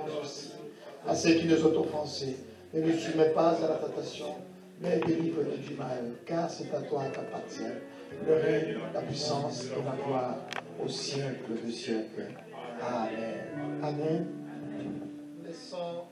nos soucis, à ceux qui nous ont offensés. Ne nous soumets pas à la tentation, mais délivre-nous du mal, car c'est à toi qu'appartient le règne, la puissance et la gloire au siècle des siècles. Amen. Amen. Laissons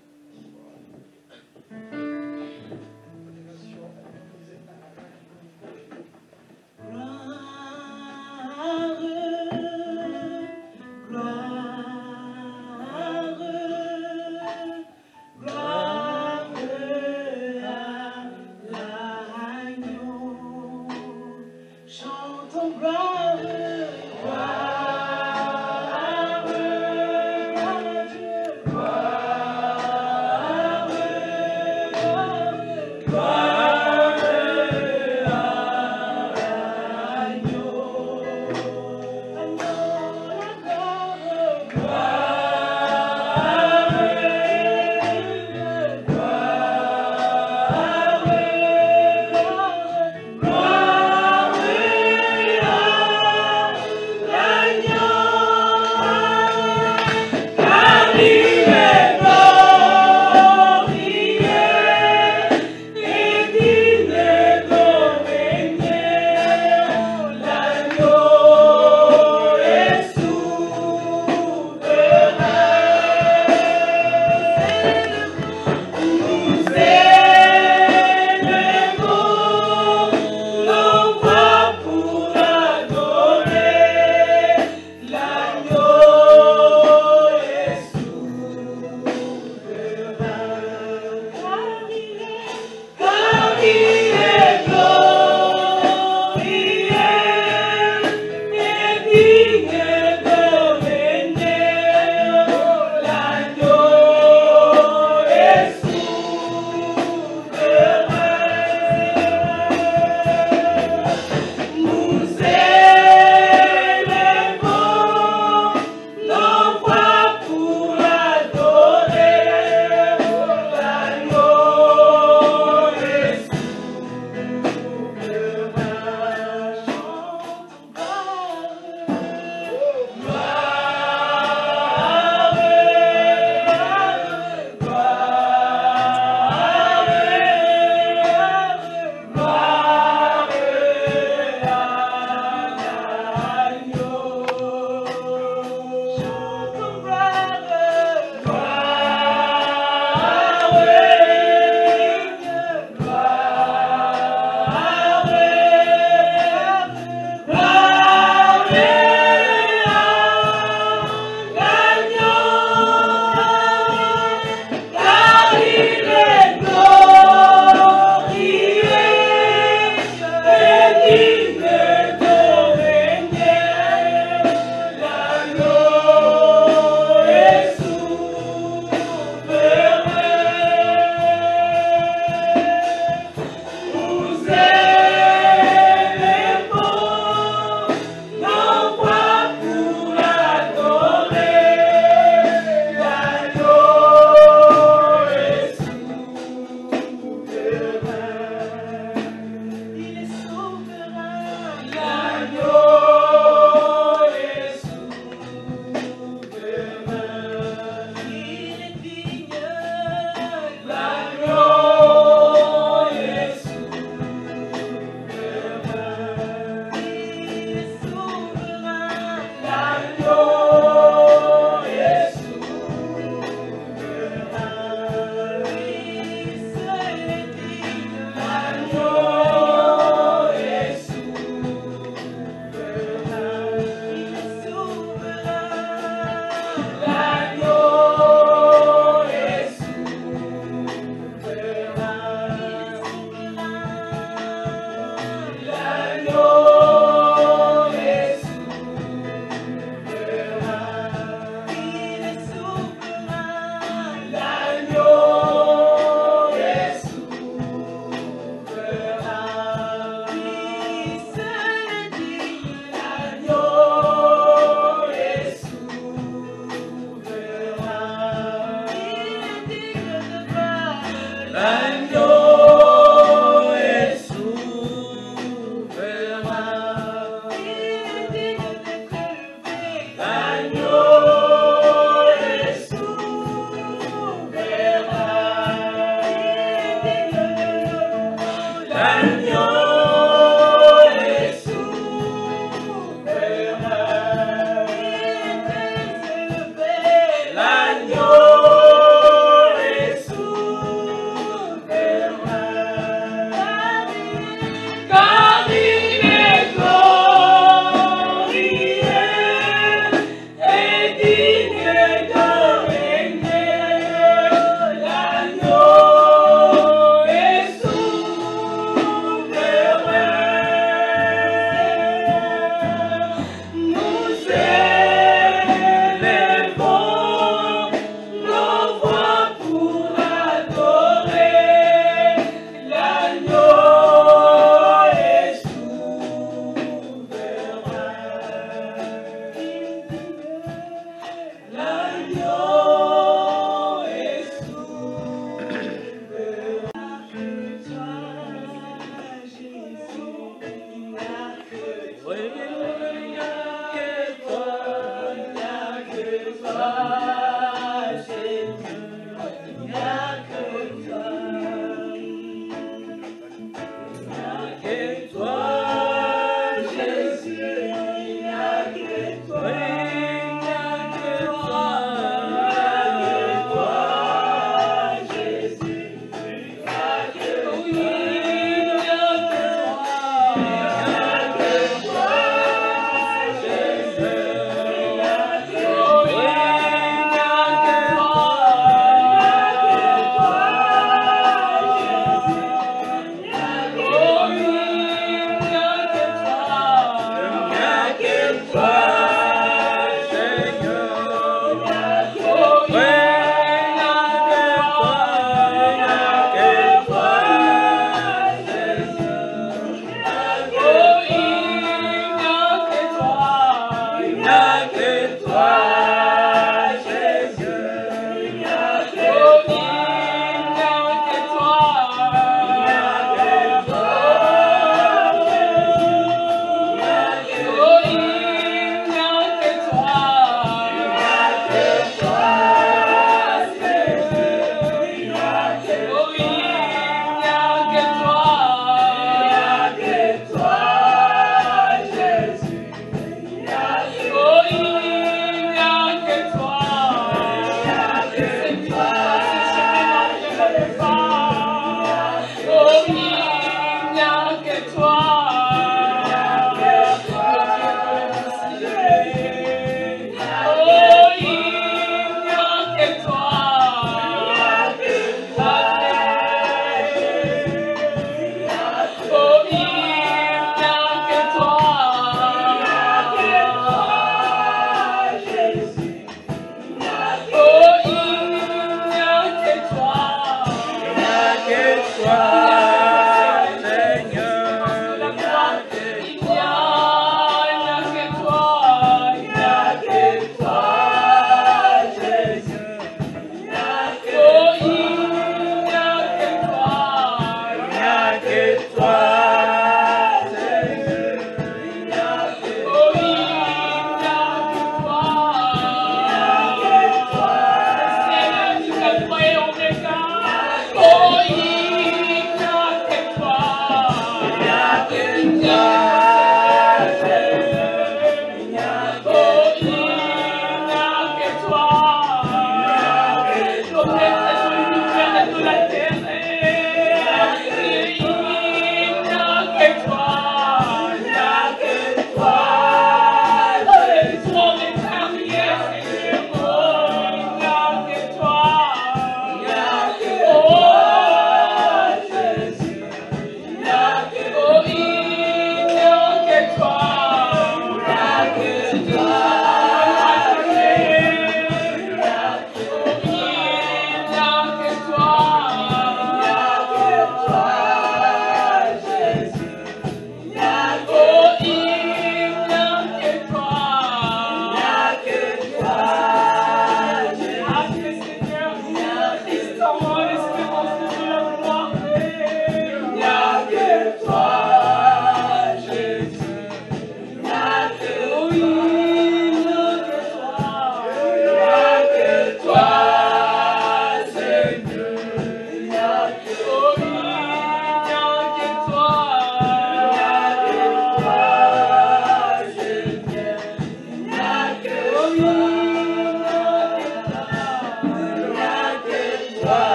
Toi,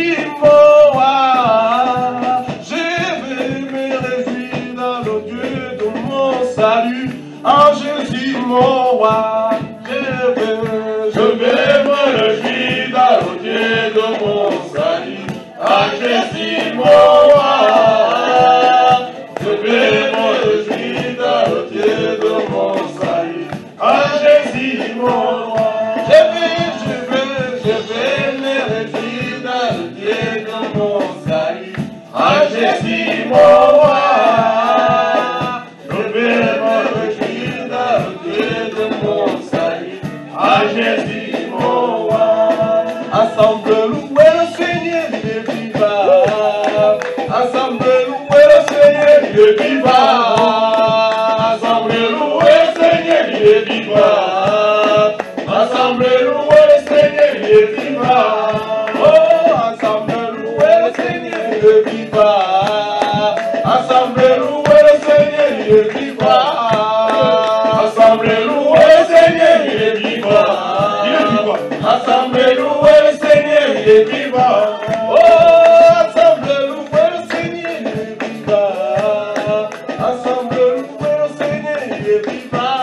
Jésus mon roi, je vais me réjouir dans le Dieu de mon salut. En Jésus mon roi, je vais me réjouir dans le Dieu de mon salut. En Jésus mon roi, je vais me réjouir dans le Dieu de mon salut. En Jésus mon roi, je vais me réjouir dans le Dieu de mon salut. En Jésus mon roi, je vais me réjouir dans le Dieu de mon salut. En Jésus mon roi, ensemble louer le Seigneur, il est vivant. Ensemble louer le Seigneur, il est vivant. Ensemble louer le Seigneur, il est vivant. Ensemble louer le Seigneur, il est vivant. Oh, ensemble louer le Seigneur, il est vivant. Ensemble louer le Seigneur, il est vivant. Ensemble louer le Seigneur, il est vivant. Il est vivant. Ensemble louer le Seigneur, il est vivant. Oh, ensemble louer le Seigneur, il est vivant. Ensemble louer le Seigneur, il est vivant.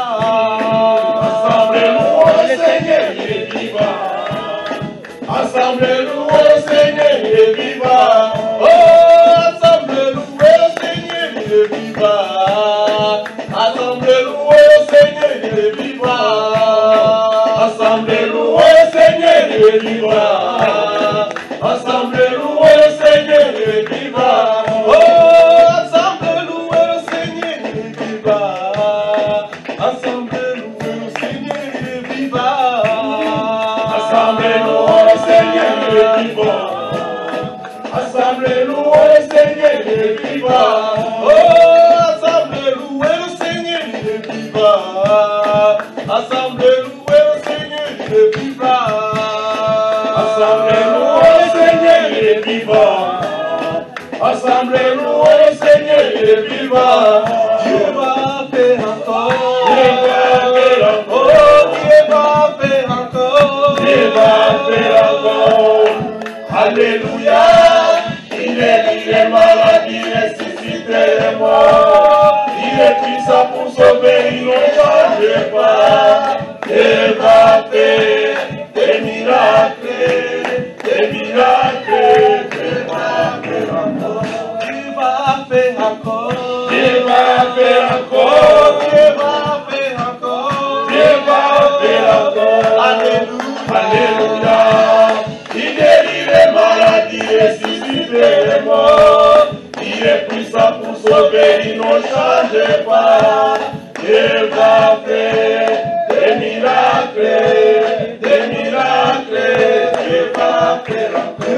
Ensemble louer le Seigneur, il est vivant. Ensemble louer le Seigneur, il est vivant. Oh, ensemble louer le Seigneur, il est vivant. Ensemble louer le Seigneur, il est vivant. Ensemble louer le Seigneur, il est vivant. Ensemble louer le Seigneur, il est vivant. Oh, ensemble louer le Seigneur, il est vivant. Ensemble louer le Seigneur, il est vivant. Ensemble louer le Seigneur, il est vivant. Ensemble louer le Seigneur, il est vivant. Oh, ensemble louer le Seigneur, il est vivant. Ensemble louer le Seigneur, il est vivant. Ensemble louer le Seigneur, il est vivant. Ensemble louer le Seigneur, il est vivant. Dieu va faire encore. Dieu va faire encore. Dieu va faire encore. Dieu va faire encore. Alléluia. Il est les malades, il ressuscite les morts. Il est puissant pour sauver, il ne change pas. Il va faire des miracles, des miracles. Il va faire encore. Il va faire encore. Il va faire encore. Il va faire encore. Il va faire encore. Alléluia. Alléluia. Il guérit les malades, il ressuscite les morts. Il est puissant pour sauver, il ne change pas. Il va faire des miracles, des miracles. Il va faire encore. Il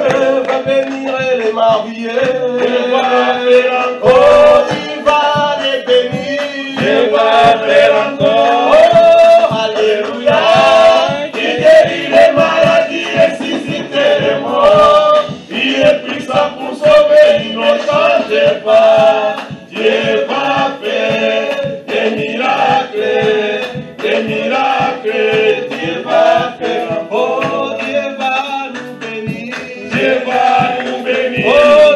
va bénir les mariés. Il va faire encore. Il va les bénir. Il va faire encore. Oh, alléluia. Il guérit les maladies, ressuscite les morts. Il est puissant pour sauver, il ne change pas. Dieu va faire des miracles, des miracles. Dieu va faire encore. Dieu va nous bénir. Dieu va nous bénir. Oh,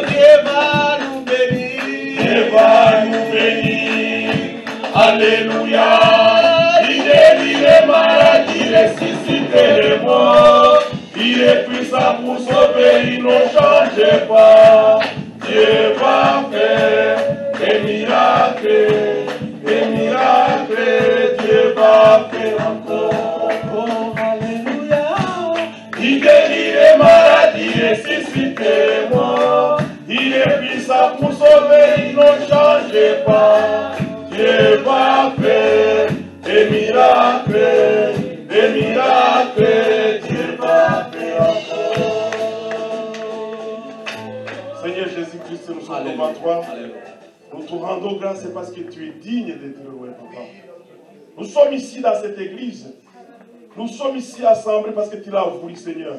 Dieu va nous bénir. Dieu va nous bénir. Alléluia. Il guérit les maladies, ressuscite les morts. Il est puissant pour sauver, il ne change pas. Dieu va faire des miracles, des miracles. Dieu va faire encore. Oh, alléluia. Il guérit les maladies, ressuscite les morts. Il est puissant pour sauver, il ne change pas. Dieu va faire des miracles, des miracles. Dieu va faire encore. Seigneur Jésus-Christ, nous sommes devant toi. Nous te rendons grâce parce que tu es digne d'être loué, Papa. Nous sommes ici dans cette église. Nous sommes ici assemblés parce que tu l'as voulu, Seigneur.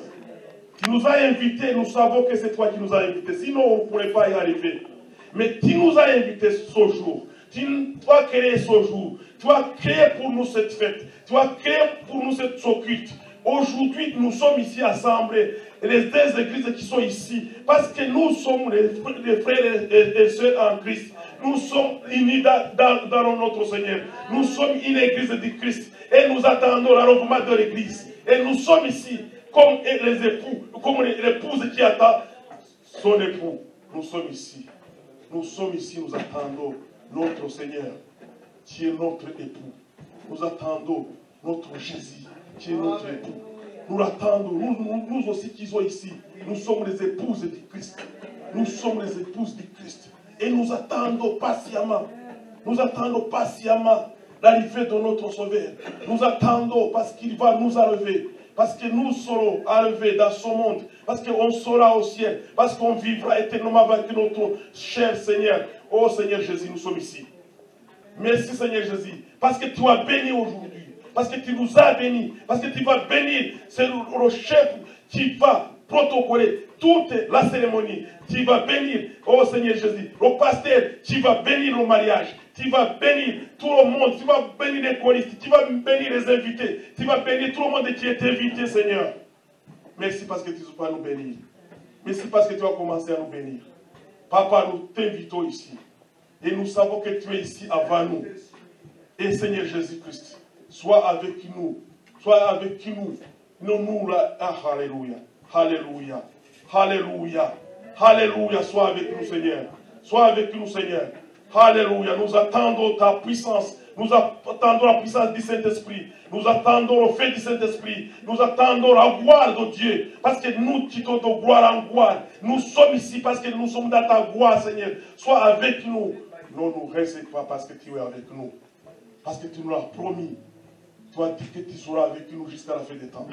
Tu nous as invités, nous savons que c'est toi qui nous as invités. Sinon, on ne pourrait pas y arriver. Mais tu nous as invités ce jour. Tu as créé ce jour. Tu as créé pour nous cette fête. Tu as créé pour nous ce culte. Aujourd'hui, nous sommes ici assemblés, les deux églises qui sont ici, parce que nous sommes les frères et sœurs en Christ. Nous sommes unis dans notre Seigneur. Nous sommes une église de Christ et nous attendons l'enlèvement de l'église. Et nous sommes ici comme les époux, comme l'épouse qui attend son époux. Nous sommes ici. Nous sommes ici, nous attendons notre Seigneur, qui est notre époux. Nous attendons notre Jésus, qui est notre époux. Nous l'attendons, nous aussi qui sommes ici. Nous sommes les épouses du Christ. Nous sommes les épouses du Christ. Et nous attendons patiemment. Nous attendons patiemment l'arrivée de notre Sauveur. Nous attendons parce qu'il va nous enlever. Parce que nous serons enlevés dans ce monde. Parce qu'on sera au ciel. Parce qu'on vivra éternellement avec notre cher Seigneur. Oh Seigneur Jésus, nous sommes ici. Merci Seigneur Jésus. Parce que tu as béni aujourd'hui. Parce que tu nous as bénis. Parce que tu vas bénir. C'est le chef qui va protocoler toute la cérémonie. Tu vas bénir, oh Seigneur Jésus, le pasteur, tu vas bénir le mariage. Tu vas bénir tout le monde. Tu vas bénir les choristes. Tu vas bénir les invités. Tu vas bénir tout le monde qui est invité, Seigneur. Merci parce que tu vas nous bénir. Merci parce que tu vas commencer à nous bénir. Papa, nous t'invitons ici. Et nous savons que tu es ici avant nous. Et Seigneur Jésus-Christ, sois avec nous. Sois avec nous. Nous là. Ah, alléluia. Alléluia. Alléluia. Alléluia. Sois avec nous, Seigneur. Sois avec nous, Seigneur. Alléluia. Nous attendons ta puissance. Nous attendons la puissance du Saint-Esprit. Nous attendons le fait du Saint-Esprit. Nous attendons la gloire de Dieu. Parce que nous quittons de gloire en gloire. Nous sommes ici parce que nous sommes dans ta gloire, Seigneur. Sois avec nous. Ne nous reste pas parce que tu es avec nous. Parce que tu nous l'as promis. Tu as dit que tu seras avec nous jusqu'à la fin des temps.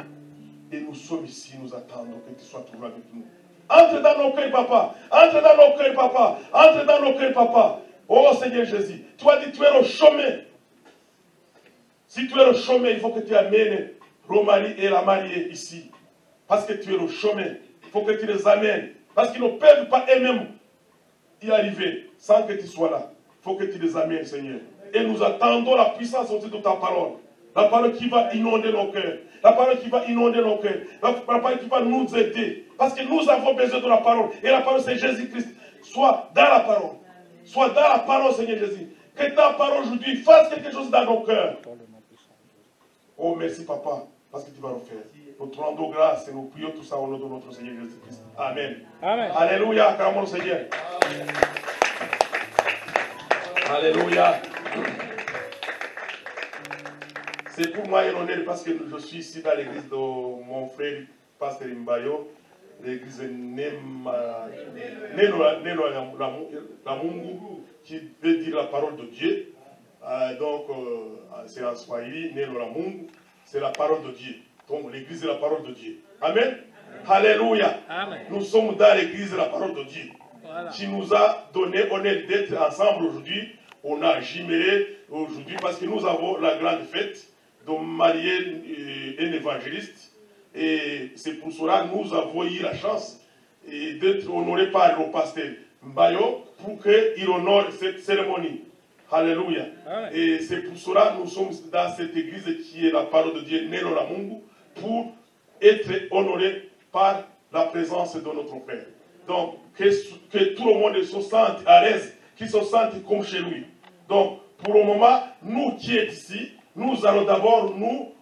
Et nous sommes ici, nous attendons que tu sois toujours avec nous. Entre dans nos cœurs, papa. Entre dans nos cœurs, papa. Entre dans nos cœurs, papa. Oh Seigneur Jésus, tu as dit tu es le chemin. Si tu es le chemin, il faut que tu amènes le mari et la mariée ici. Parce que tu es le chemin. Il faut que tu les amènes. Parce qu'ils ne peuvent pas eux-mêmes y arriver sans que tu sois là. Il faut que tu les amènes, Seigneur. Et nous attendons la puissance aussi de ta parole. La parole qui va inonder nos cœurs. La parole qui va inonder nos cœurs. La parole qui va nous aider. Parce que nous avons besoin de la parole. Et la parole, c'est Jésus-Christ. Sois dans la parole. Sois dans la parole, Seigneur Jésus. Que ta parole aujourd'hui fasse quelque chose dans nos cœurs. Oh, merci, Papa, parce que tu vas le faire. Nous te rendons grâce et nous prions tout ça au nom de notre Seigneur Jésus-Christ. Amen. Amen. Alléluia. Acclamons le Seigneur. Alléluia. C'est pour moi un honneur parce que je suis ici dans l'église de mon frère, Pasteur Mbayo, l'église Lamungu, qui veut dire la parole de Dieu. C'est en Swahili, Neno Lamungu, c'est la parole de Dieu. Donc l'église est la parole de Dieu. Amen. Alléluia. Amen. Nous sommes dans l'église de la parole de Dieu. Voilà. Qui nous a donné honneur d'être ensemble aujourd'hui. On a jumelé aujourd'hui parce que nous avons la grande fête de marier un évangéliste. Et c'est pour cela que nous avons eu la chance d'être honorés par le pasteur Mbayo pour qu'il honore cette cérémonie. Alléluia. Amen. Et c'est pour cela que nous sommes dans cette église qui est la parole de Dieu, Neno Lamungu, pour être honorés par la présence de notre frère. Donc, que tout le monde se sente à l'aise, qu'il se sente comme chez lui. Donc, pour le moment, nous qui sommes ici, nous allons d'abord nous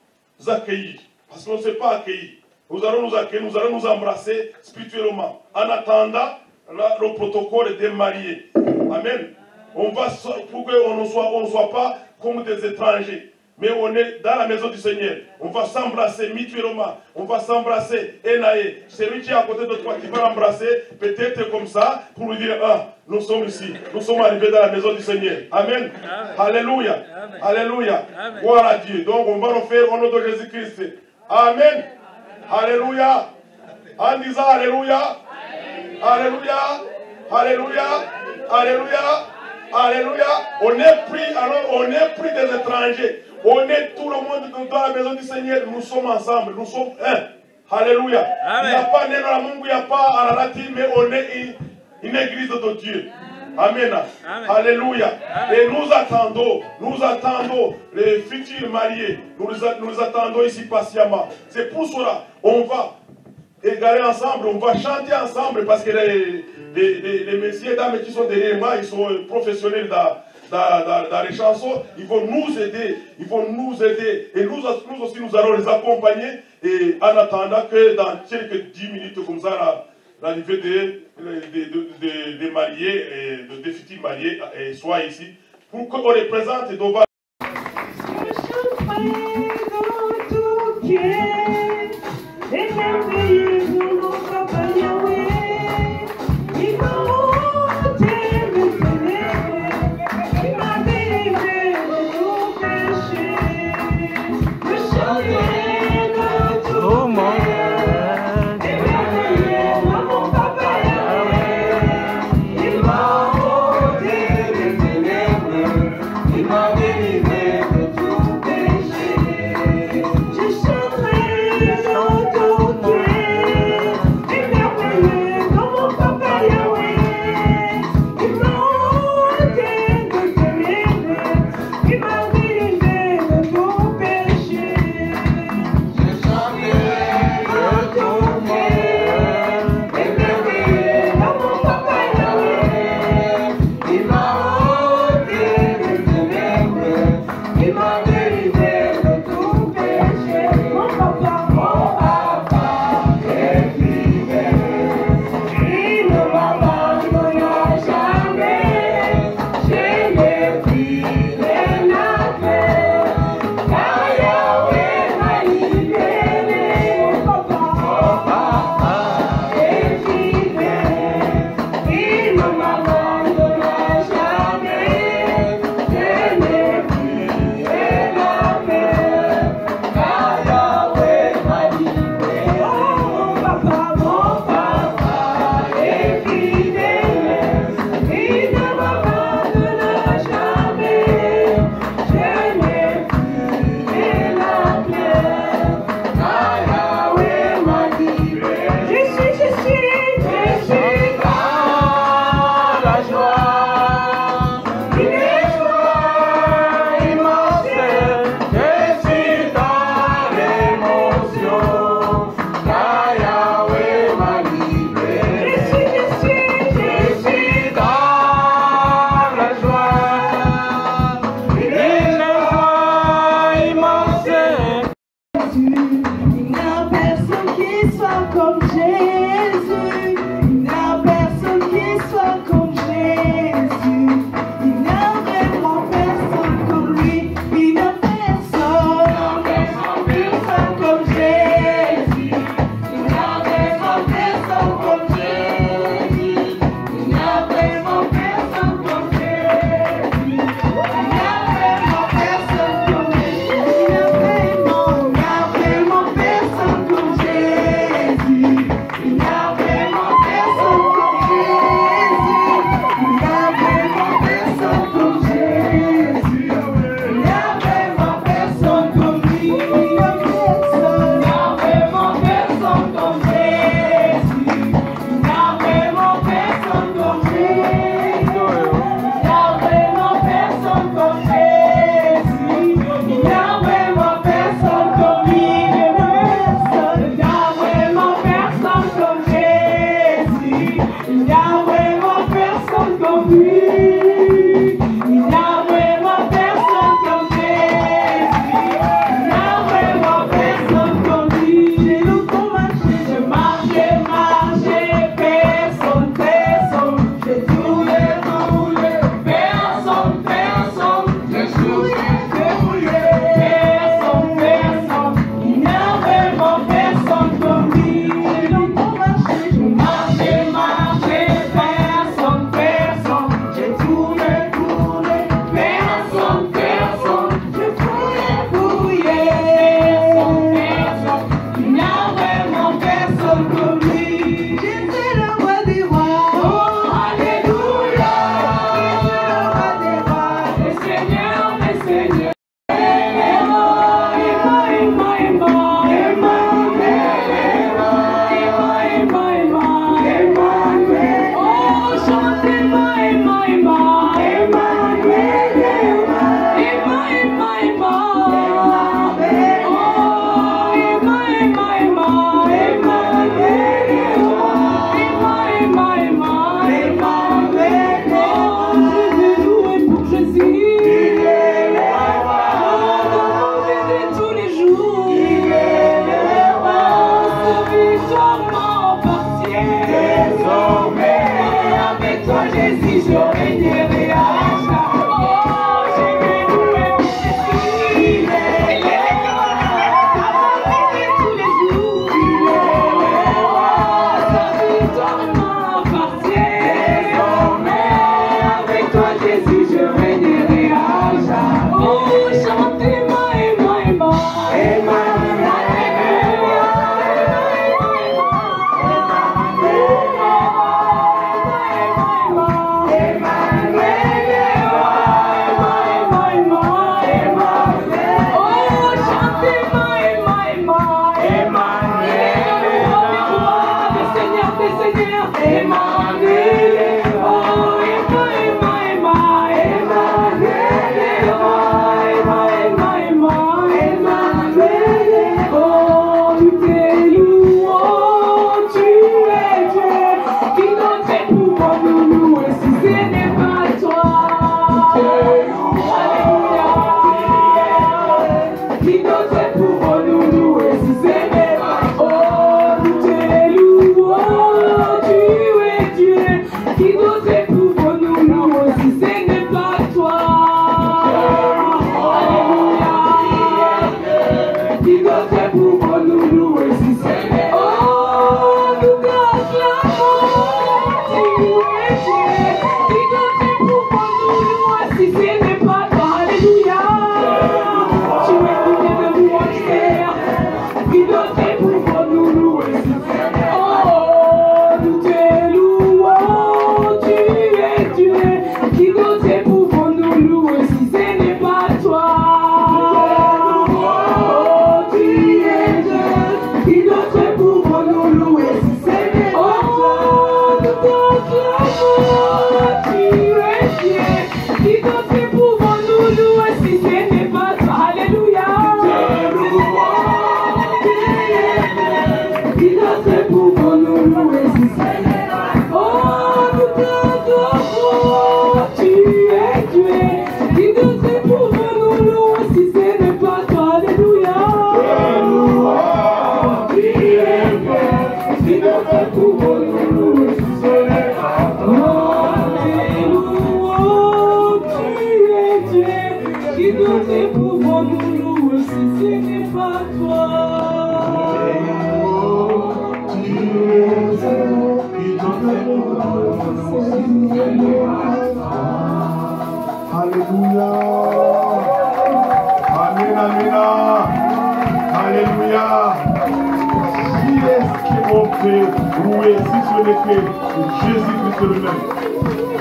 accueillir. Parce qu'on ne s'est pas accueillir. Nous allons nous accueillir, nous allons nous embrasser spirituellement. En attendant le protocole des mariés. Amen. On va, pour qu'on ne soit pas comme des étrangers. Mais on est dans la maison du Seigneur. On va s'embrasser mutuellement. On va s'embrasser. Enaïe, celui qui est à côté de toi, qui va l'embrasser, peut-être comme ça, pour lui dire, ah, nous sommes ici. Nous sommes arrivés dans la maison du Seigneur. Amen. Amen. Alléluia. Amen. Alléluia. Amen. Gloire à Dieu. Donc on va le faire au nom de Jésus-Christ. Amen. Alléluia. En disant Alléluia. Alléluia. Alléluia. Alléluia. Alléluia. On est pris, alors on est pris des étrangers. On est tout le monde dans la maison du Seigneur. Nous sommes ensemble. Nous sommes un. Alléluia. Amen. Il n'y a pas Neno Lamungu, il n'y a pas Ararati, mais on est une église de Dieu. Amen. Alléluia. Et nous attendons les futurs mariés. Nous attendons ici patiemment. C'est pour cela, on va égarer ensemble, on va chanter ensemble parce que les messieurs et dames qui sont derrière moi, ils sont professionnels dans les chansons, ils vont nous aider, et nous aussi nous allons les accompagner, et en attendant que dans quelques 10 minutes comme ça, l'arrivée des mariés, des futurs mariés soit ici, pour qu'on les présente devant.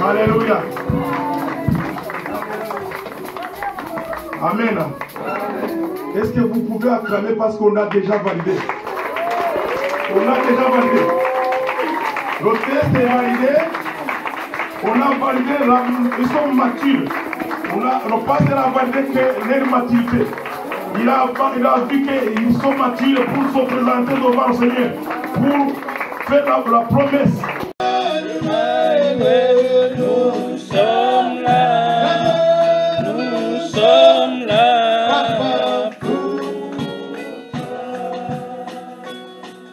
Alléluia. Amen. Est-ce que vous pouvez acclamer parce qu'on a déjà validé? On a déjà validé. Le test est validé. On a validé, ils sont matures. Le pasteur a validé que leur maturité. Il a vu qu'ils sont matures pour se présenter devant le Seigneur, pour faire la promesse.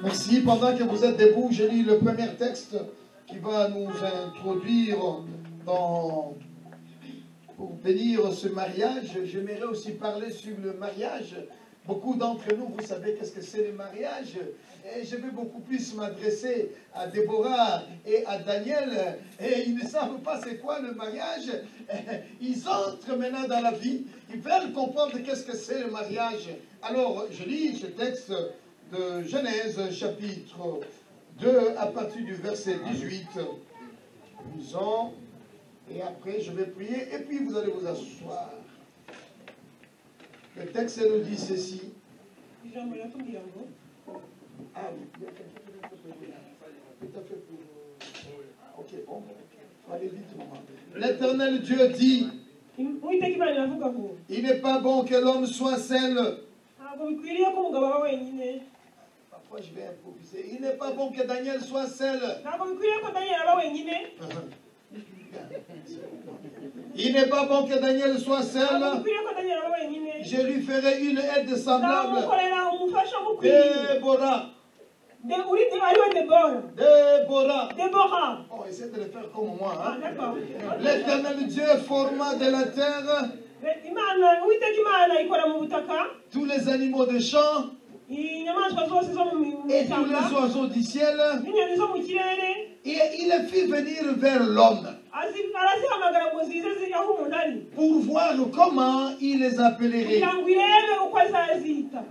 Merci. Pendant que vous êtes debout, je lis le premier texte qui va nous introduire pour bénir ce mariage. J'aimerais aussi parler sur le mariage. Beaucoup d'entre nous, vous savez qu'est-ce que c'est le mariage. Et je vais beaucoup plus m'adresser à Déborah et à Daniel. Et ils ne savent pas c'est quoi le mariage. Ils entrent maintenant dans la vie. Ils veulent comprendre qu'est-ce que c'est le mariage. Alors, je lis ce texte de Genèse, chapitre 2, à partir du verset 18. Lisons. Et après, je vais prier. Et puis, vous allez vous asseoir. Le texte nous dit ceci. Ah oui, tout à fait pour... Ok, bon. Allez vite, maman. L'Éternel Dieu dit, il n'est pas bon que l'homme soit seul. Parfois, je vais improviser. Il n'est pas bon que Daniel soit seul. Il n'est pas bon que Daniel soit seul. Je lui ferai une aide semblable. Déborah. Oh, essaie de le faire comme moi. Hein? L'Éternel Dieu forma de la terre tous les animaux de champ et tous les oiseaux du ciel. Et il les fit venir vers l'homme pour voir comment il les appellerait,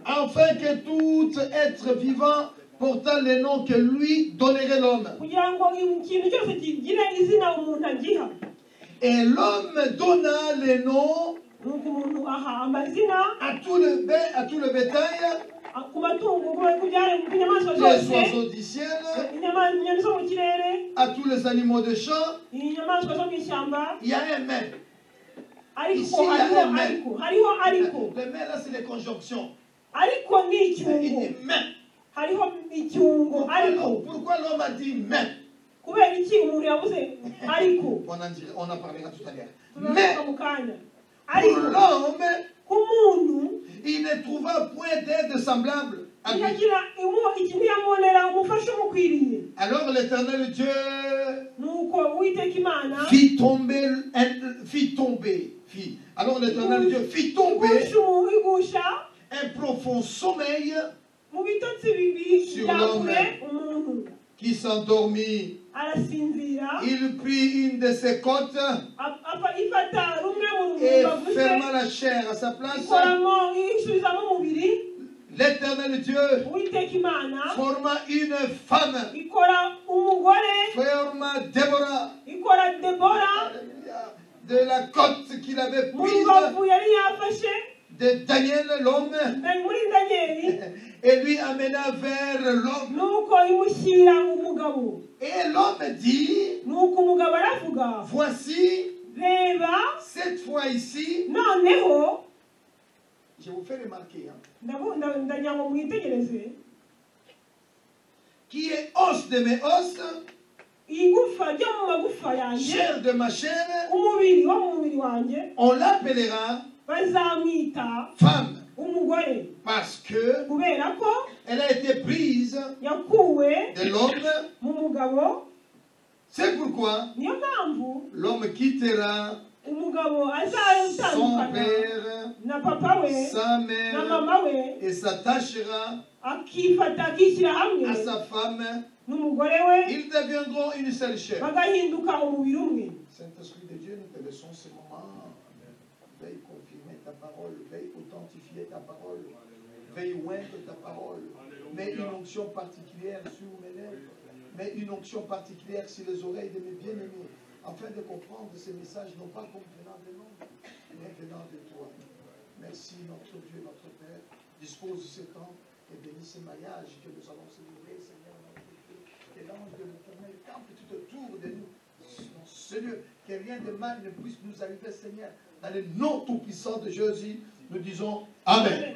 afin que tout être vivant portant les noms que lui donnerait l'homme. Et l'homme donna les noms à tout le bétail les oiseaux du ciel, à tous les animaux de champ. Il y a un mais. Ici, il y a un mais. Le mais là, c'est les conjonctions. Il dit mais. Pourquoi l'homme a dit mais? On en parlera tout à l'heure. Mais pour l'homme, il ne trouva point d'aide semblable à lui. Alors l'Éternel Dieu alors l'Éternel Dieu fit tomber un profond sommeil sur l'homme qui s'endormit. Il prit une de ses côtes et ferma la chair à sa place. L'Éternel Dieu forma une femme, forma Déborah, de la côte qu'il avait prise de Daniel, l'homme, et lui amena vers l'homme. Et l'homme dit, voici, cette fois ici, je vous fais remarquer, qui est os de mes os, chair de ma chair, on l'appellera femme, parce que elle a été prise de l'homme. C'est pourquoi l'homme quittera son père, sa mère, et s'attachera à sa femme. Ils deviendront une seule chair. Saint-Esprit de Dieu, nous te laissons ce moment. Veille confirmer ta parole, veille authentifier ta parole, veille oindre ta parole. Mets une onction particulière sur mes lèvres, mets une onction particulière sur les oreilles de mes bien-aimés, afin de comprendre ces messages, non pas comme venant de l'homme, mais venant de toi. Merci notre Dieu, notre Père. Dispose ce temps et bénis ce mariage que nous allons célébrer, Seigneur, notre Dieu. Que l'ange de l'Éternel campe tout autour de nous, dans ce lieu, que rien de mal ne puisse nous arriver, Seigneur. Dans le nom tout-puissant de Jésus, nous disons Amen.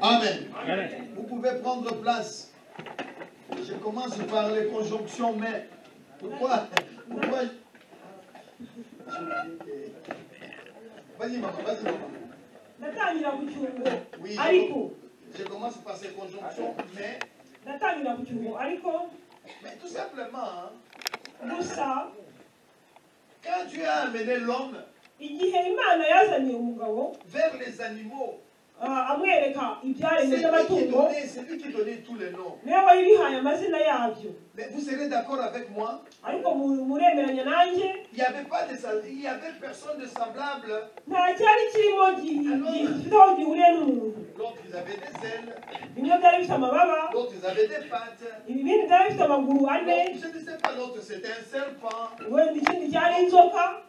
Amen. Amen. Vous pouvez prendre place. Je commence par les conjonctions mais. Pourquoi Vas-y maman, vas-y maman. Oui, je commence par ces conjonctions mais. Mais tout simplement, quand Dieu a amené l'homme vers les animaux, c'est lui qui donnait tous les noms. Mais vous serez d'accord avec moi? Il n'y avait personne de semblable. L'autre, ils avaient des ailes. L'autre, ils avaient des pattes. Je ne sais pas, l'autre, c'était un serpent.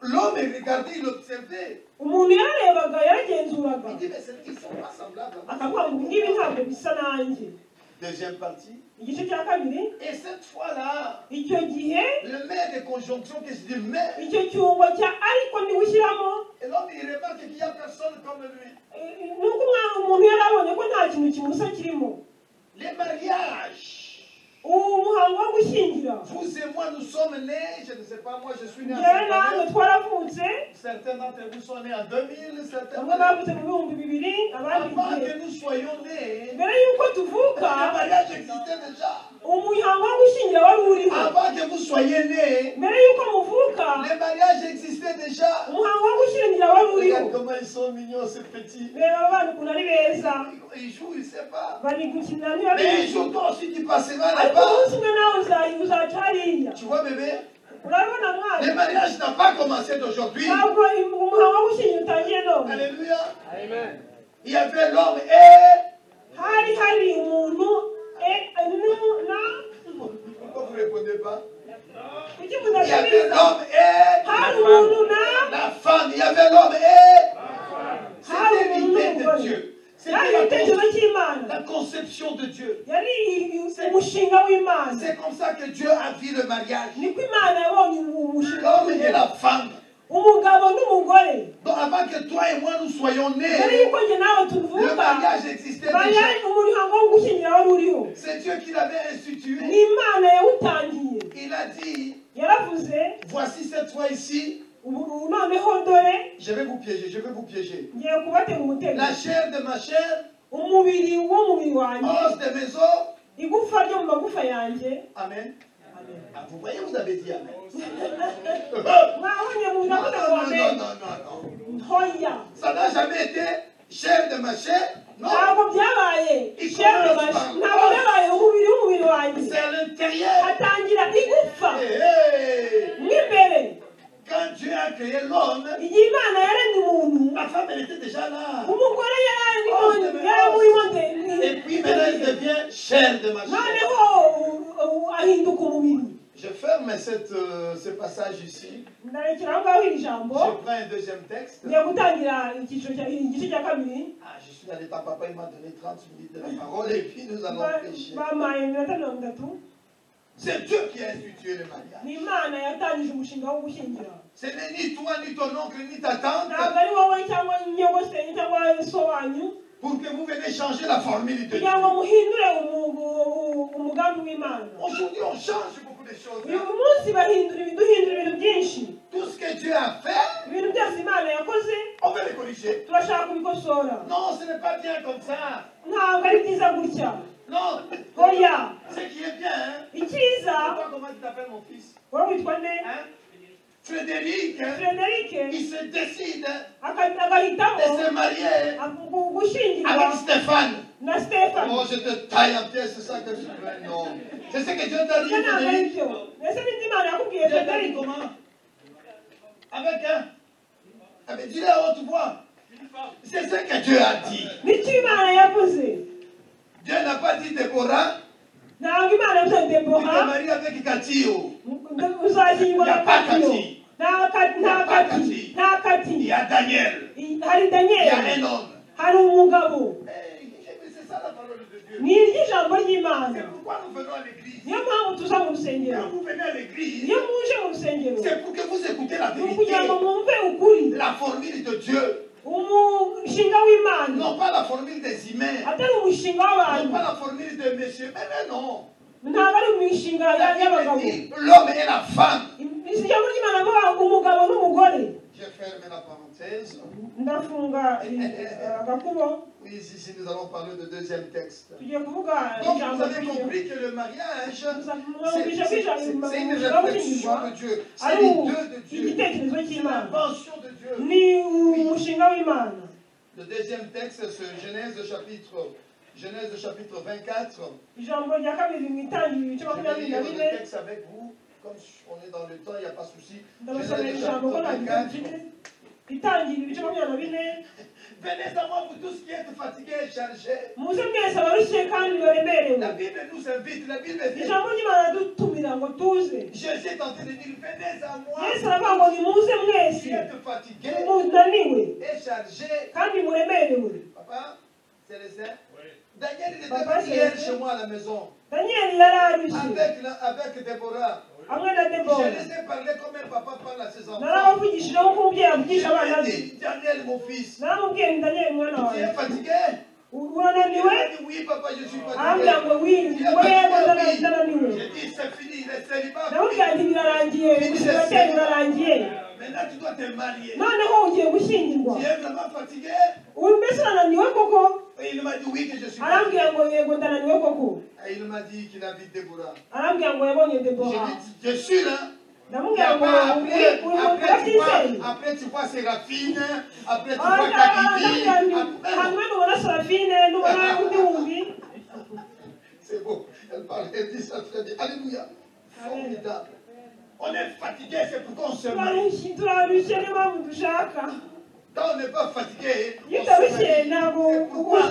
L'homme regardait, il observait. Il dit, mais ils ne sont pas semblables. Deuxième partie. Et cette fois-là, le maire de conjonction que je dis mais, et l'homme il remarque qu'il n'y a personne comme lui. Les mariages. Vous et moi, nous sommes nés, je ne sais pas, moi je suis né en 1950. Certains d'entre vous sont nés en 2000, certains avant que nous soyons nés, le mariage existait déjà. Avant que vous soyez nés, les mariages existaient déjà. Regarde comment ils sont mignons, ces petits. Ils jouent, ils ne savent pas. Mais un jour, toi aussi, tu passeras là-bas. Tu vois, bébé? Le mariage n'a pas commencé d'aujourd'hui. Alléluia. Amen. Il y avait l'homme et... Pourquoi vous ne répondez pas? Il y avait l'homme et... la femme. Il y avait l'homme et... C'était l'idée de Dieu. C'était la conception de Dieu. Dieu. umushinga C'est comme ça que Dieu a vu le mariage. niko Imana yabonye umushinga L'homme et la femme. umugabo n'umugore. Donc avant que toi et moi nous soyons Mbere nés, yuko njye nawe le tuvuka mariage existait déjà. umuhango wo gushyingira wari uriho. C'est Dieu qui l'avait Ni institué. Imana yawutangiye. Il a dit, Yaravuze voici cette fois ici, ubu noneho dore je vais vous piéger, je vais vous piéger. ngiye kubatega umutego. La chair de ma chair, Umubiri w'umubiri wanjye, os de mes os. igufa ryo mu magufa yanjye. Amen. Ah, vous voyez, vous avez dit Amen. Mwabonye mu Non, ndavuga ngo non, amen. non, non, non. Hoya. Ça n'a jamais été chair de ma chair. Non. Ntabwo byabaye ntabwo byabaye umubiri w'umubiri wanjye. C'est à l'intérieur. Hatangira igufa Hey, hey. mo imbere. Quand Dieu a créé l'homme, Igihe Imana yaremye umuntu, la femme elle était déjà là. umugore yaramurimo Et puis maintenant il devient chair de ma chair. noneho ahinduka umubiri. Je ferme ce passage ici. Ndarekera aho ngaho iri jambo. Je prends un deuxième texte. Ngiye gutangira igice cya kabiri. Ah, je suis dans l'état, papa il m'a donné 30 minutes de la parole et puis nous allons prêcher. Bampaye iminota 30. C'est Dieu qui a institué le mariage. Ni Imana yatangije umushinga wo gushyingira. Ce n'est ni toi, ni ton oncle, ni ta tante Ntabwo ari wowe cyangwa nyogosenge cyangwa so wanyu pour que vous veniez changer la formule de Dieu. kugira ngo muhindure umugambi w'Imana. Aujourd'hui, on change beaucoup de choses. Uyu munsi duhindura ibintu byinshi. Tout ce que Dieu a fait, Ibintu byose Imana yakoze on veut les corriger. turashaka kubikosora. Non, ce n'est pas bien comme ça. Ntabwo ari byiza gutya. Non. Oya. Ce qui est bien, hein. Icyiza, Toi, comment tu t'appelles mon fils? wowe witwa nde? Hein? Frédéric, hein, Frederic il se décide agahitamo de se marier gushyingirwa avec Stéphane. na Stefani. Oh, je te taille en pièces, c'est ça que je veux. Non. C'est ce que Dieu t'a dit, Ibyo ntabwo ari Frédéric. byo. Ese n'indi Imana yakubwiye Dieu t'a dit Frederic? comment? Avec un. Avec dis-le à haute voix. C'est ce que Dieu a dit. Nicyo Imana yavuze. Dieu n'a pas dit Déborah, Ntabwo Imana yavuze tu te Debora maries avec Catio. uzashyingirwa na Il y a pas Katiyo. Kati. Nta Kati. Nta Il y Kati. a Daniel. Hari Il y a Daniel. un homme. Hari umugabo. Hey, c'est ça la parole de Dieu. Ni iry'ijambo ry'Imana. C'est pourquoi nous venons à l'église. Niyo mpamvu tuza mu rusengero. Quand vous venez à l'église, Iyo muje mu rusengero c'est pour que vous écoutez la ni ukugira ngo vérité, mwumve ukuri. la formule de Dieu. Umushinga w'Imana Non pas la formule des humains. atari umushinga Non w'abantu. pas la formule de monsieur. Mais non. Ntabwo ari imishinga La y'abagabo. Bible dit l'homme et la femme. Ijambo ry'Imana avuga umugabo n'umugore. Je ferme la parenthèse. Ndafunga agakubo. Oui, ici nous allons parler de deuxième texte. Tugiye kuvuga Donc ijambo vous avez ry'Imana. compris que le mariage, Mwumvisha ko ijambo c'est une umushinga réflexion w'ishyingirwa de Dieu. C'est ari l'idée de Dieu. igitekerezo C'est cy'Imana. l'invention de Dieu. Ni umushinga w'Imana. Le deuxième texte, c'est Genèse chapitre 24. Ijambo rya kabiri mu itangiriro ibice Je vais makumyabiri na lire le bine. texte avec vous. Comme on est dans le temps, il n'y a pas de souci. Ndabasomera Genèse ijambo ko chapitre 24. itangiriro ibice makumyabiri na bine. Venez à moi, vous tous qui êtes fatigués et chargés. Muze mwese abarushye kandi baremerewe. La Bible nous invite, la Bible dit. Ijambo ry'Imana aradutumira ngo tuze. Jésus est tenté de dire, venez à moi, Yesu aravuga ngo nimuze qui mwese êtes fatigués munaniwe et chargés. kandi muremerewe. Papa, Célestin, Daniel, il était Papa, venu hier Célestin. chez moi à la maison. Daniel yari arushye Avec Déborah. hamwe na Je Debora. les ai parlé comme un papa parle à ses enfants. Narabavugishije nk'uko umubyeyi Je avugisha abana lui ai be. dit, Daniel, mon fils, Naramubwiye nti Daniel mwana tu es wawe fatigué? urananiwe? Il m'a dit, oui, papa, je suis fatigué. Arambwira ngo wiri Tu es ngo yego fatigué, oui. ndananiwe. J'ai dit, c'est fini, le célibat. Ndamubwira nti birarangiye ubusiribateri burarangiye. Maintenant, tu dois te marier. Noneho ugiye gushyingirwa. Tu es vraiment fatigué? Uyu mbese urananiwe koko? Et il m'a dit, oui, que je suis Arambwira fatigué. ngo yego ndananiwe koko. Et il m'a dit qu'il a vu Déborah. Arambwira ngo yabonye J'ai Debora. dit, je suis là. Ndamubwira ngo Après, tu vois Séraphine, après tu vois Kadidi. hanyuma nubona Serafine nubona undi wundi. C'est beau, elle parle, elle dit ça très bien. Alléluia. Formidable. On est fatigué, c'est pourquoi on se marie. Turarushye niyo mpamvu dushaka. Quand on n'est pas fatigué, Iyo on se utarushye marie. ntabwo C'est pourquoi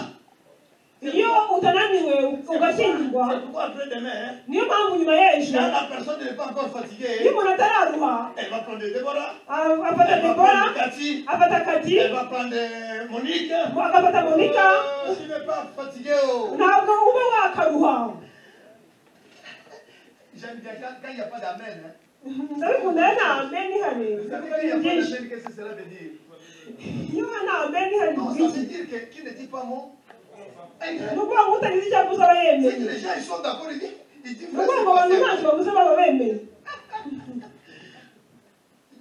iyo utananiwe ugashyingirwa C'est pourquoi après-demain, niyo mpamvu nyuma y'ejo quand la personne n'est pas encore iyo fatiguée, umuntu atararuha elle va prendre Déborah, afata elle va debora prendre Cathy, afata kati elle va prendre Monique. agafata monika Tu n'es pas fatigué. Oh. ntabwo ube wakaruha J'aime bien quand il n'y a pas d'amen. Hein. ndabikunda iyo nta amen ihari Vous savez, ndavuga quand il n'y a ibintu pas byinshi d'amen, qu'est-ce que cela veut dire? iyo nta amen ihari Non, bivuga ça veut iki dire que qui ne dit pas mot. ni ukuvuga ngo utagize icyo avuze aba C'est que yemeye les gens ils sont d'accord, ils disent ni ukuvuga ngo abantu ntacyo bavuze baba bemeye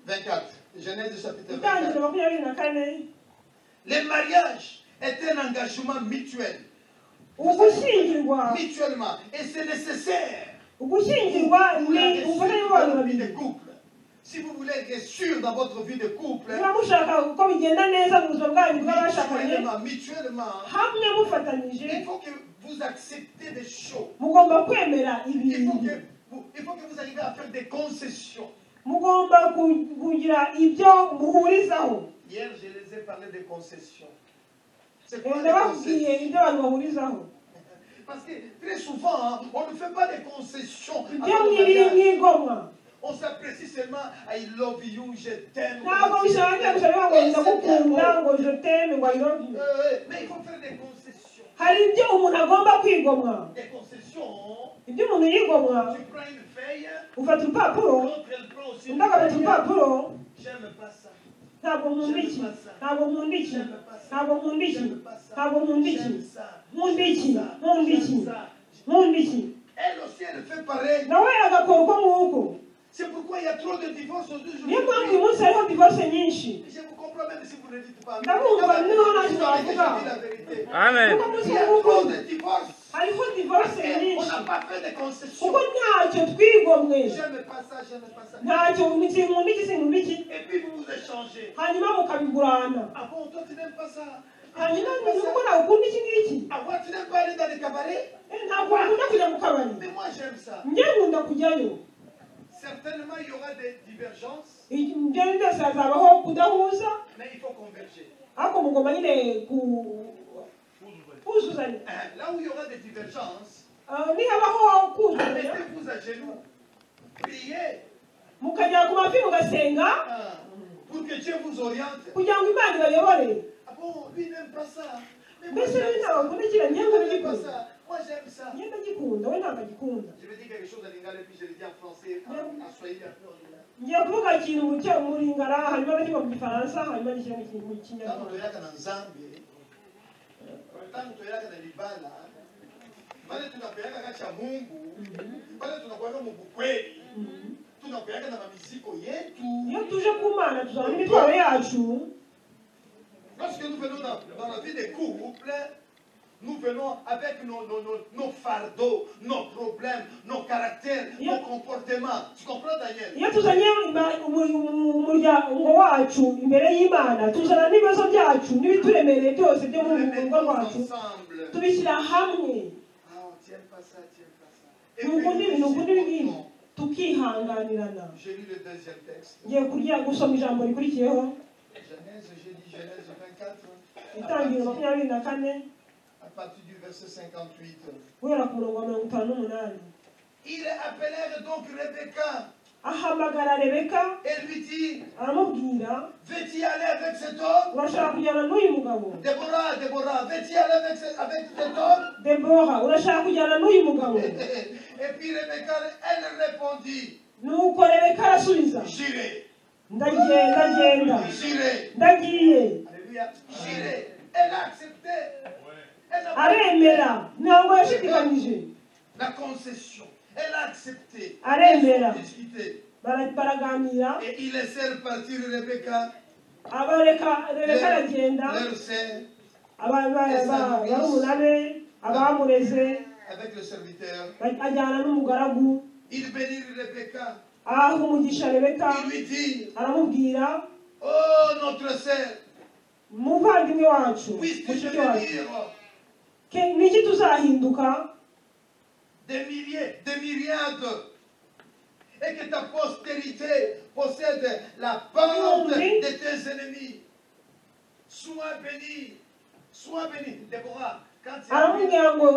24, Genèse chapitre itangiriro 24. 24 Le mariage est un engagement mutuel. ugushyingirwa Mutuellement. Et c'est nécessaire ugushyingirwa pour la ni réussite ubufatanye de bw'abantu votre vie babiri de couple. Si vous voulez être sûr dans votre vie de couple, niba mushaka ko bigenda neza mu buzima bwanyu bw'abashakanye mutuellement, hamwe mufatanyije il faut que vous acceptez des choses. mugomba kwemera Il faut ibintu que vous arriviez à faire des concessions. mugomba kugira ibyo muhurizaho Hier, je les ai parlé de concessions. C'est quoi les ndababwiye concessions? ibyo abantu bahurizaho Parce que très souvent, hein, on ne fait pas des concessions. à ibyo notre mwiri mariage. mwigomwa On s'apprécie seulement I love you, je t'aime. ntabwo bishangira gusa bivuga ngo ndagukunda ngo je t'aime ngo I love you Mais il faut faire des concessions. hari ibyo umuntu agomba kwigomwa Des concessions. ibyo umuntu yigomwa Tu prends une feuille, ufata urupapuro l'autre elle prend aussi undi une agafata feuille. urupapuro J'aime pas ça. ntabwo nkunda iki ntabwo nkunda iki ntabwo nkunda iki ntabwo nkunda iki nkunda iki nkunda iki nkunda iki Elle aussi, elle fait pareil. nawe agakora uko nguko C'est pourquoi il y a trop de divorces niyo mpamvu aujourd'hui. uyu munsi hariho divorce nyinshi Je vous comprends même si vous ne dites pas. ndabumva niho ntacyo Je dis wavuga la vérité. Amen. kuko munsi Il y a trop w'ubukwe de divorces. hariho divorce Et on nyinshi n'a pas fait de concessions. kuko ntacyo twigomwe J'aime pas ça, j'aime pas ça. ntacyo sinkunda iki sinkunda iki Et puis vous vous échangez. hanyuma mukabigurana Ah bon, toi tu n'aimes pas ça. hanyuma nuko nawe ukunda iki ngiki Ah ouais, tu n'aimes pas aller dans les cabarets. ntabwo wakunda kujya mu kabari Mais moi j'aime ça. njye nkunda kujyayo Certainement il y aura des divergences, ibyo byose hazabaho kudahuza mais il faut converger. ariko mugomba nyine kuzuzanya Là où il y aura des divergences, nihabaho kuzuzanya mettez-vous à genoux. Priez mukajya ku mavi mugasenga pour que Dieu vous oriente. kugira ngo imana ibayobore Ah bon, lui n'aime pas ça. Mais moi mbese j'aime we ça. ntawe ukunda kiriya njye Moi, j'aime pas ndagikunda ça. Moi j'aime ça. njye ndagikunda we ntabwo agikunda Je vais dire quelque chose en lingala puis je le dis en français, en swahili après en lingala. ngiye kuvuga ikintu mu ringara hanyuma ndakivuga mu gifaransa hanyuma gishyira mu Tangu kinyarwanda toyaka na Nzambe, tangu toyaka na Libala, pale tunapeaka kati ya Mungu, pale tunakuweka mubukweli, tunakuweka na mamiziko yetu. iyo tuje ku mana tuzana n'imitwaro yacu Lorsque nous venons dans la vie des couples, nous venons avec nos fardeaux, nos problèmes, nos caractères, nos comportements. Tu comprends, Daniel? iyo tuzanye umuryango wacu imbere y'imana tuzana n'ibibazo byacu n'ibituremereye byose byo Nous mu les rugo mettons rwacu ensemble. tubishyira hamwe Ah, tiens pas ça, tiens pas ça. Et nukunda ibi nukunda ibi ngibi supportons. tukihanganirana J'ai lu le deuxième texte. ngiye gusoma ijambo rikurikiyeho Genèse, j'ai dit Genèse 24, itangiriro 24 à partir du verset 58. guhera ku murongo wa 58 Ils appelèrent donc Rebecca ahamagara rebeka et lui dit, aramubwira veux-tu aller avec cet homme? urashaka kujyana n'uyu mugabo Déborah, veux-tu aller avec cet homme? debora urashaka kujyana n'uyu mugabo Et puis Rebecca, elle répondit, nuko rebeka arasubiza j'irai, ndagenda j'irai. ndagiye Alléluia, j'irai. Elle a accepté. Elle a aremera ntabwo yashidikanyije la concession. Elle a accepté. aremera Ils ont discuté. baraganira Et ils laissèrent partir Rebecca, rebeka aragenda leur sœur, barumuna be abamureze avec le serviteur. ajyana n'umugaragu Ils bénirent Rebecca. aha umugisha rebeka Ils lui dirent, aramubwira oh notre sœur, umuvandimwe wacu puisque je mushiki vais wacu dire niki tuzahinduka des milliers, des myriades, et que ta postérité possède la pente de tes ennemis. Sois béni, Déborah. aramubwira ngo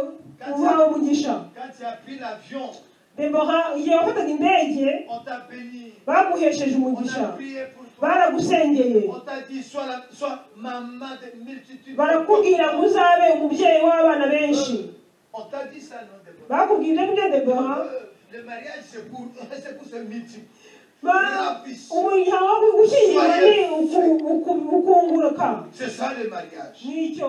uhawe umugisha. Quand tu as pris l'avion, Debora igihe wafataga indege on t'a béni. baguhesheje On a umugisha, prié pour toi. baragusengeye, On t'a dit, sois maman de multitudes. barakubwira ngo uzabe umubyeyi w'abana benshi. On t'a dit ça, non, Déborah? Bakubwira ibyo Debora. Le mariage, c'est pour se multiplier. umuryango wo gushyingirwa ni ukunguruka. C'est ça le mariage. Nicyo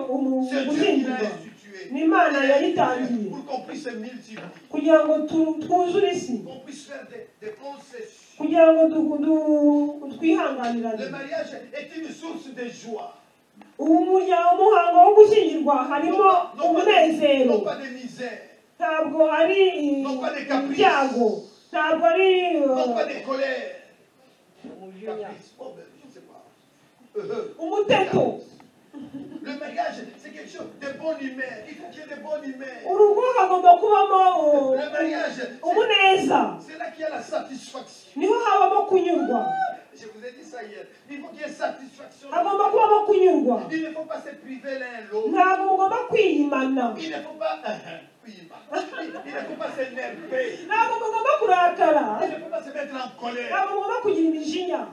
C'est Dieu qui l'a gushyingirwa institué. ni Imana yagitangiye Pour qu'on puisse se multiplier. kugira ngo twuzure isi, Qu'on puisse faire des concessions. kugira ngo twihanganirane. Le mariage est une source de joie. umuhango wo gushyingirwa harimo umunezero, Non pas de misère. ntabwo ari ibyago, ntabwo ari Non pas de colère. Caprice. Oh, ben, je ne sais pas. umuteto. Le mariage, c'est quelque chose de bonne humeur. Il faut qu'il y ait de bonne humeur. urugo hagomba kubamo Le mariage, umuneza, c'est là qu'il y a la satisfaction. niho habamo kunyurwa. Je vous ai dit ça hier. Il faut qu'il y ait satisfaction. hagomba kubamo kunyurwa. Il ne faut pas se priver l'un l'autre. ntabwo mugomba kwiyimana, Il ne faut pas... Il ne faut pas s'énerver. ntabwo mugomba kurakara, Il ne faut pas se mettre en colère. ntabwo mugomba kugira imijinya.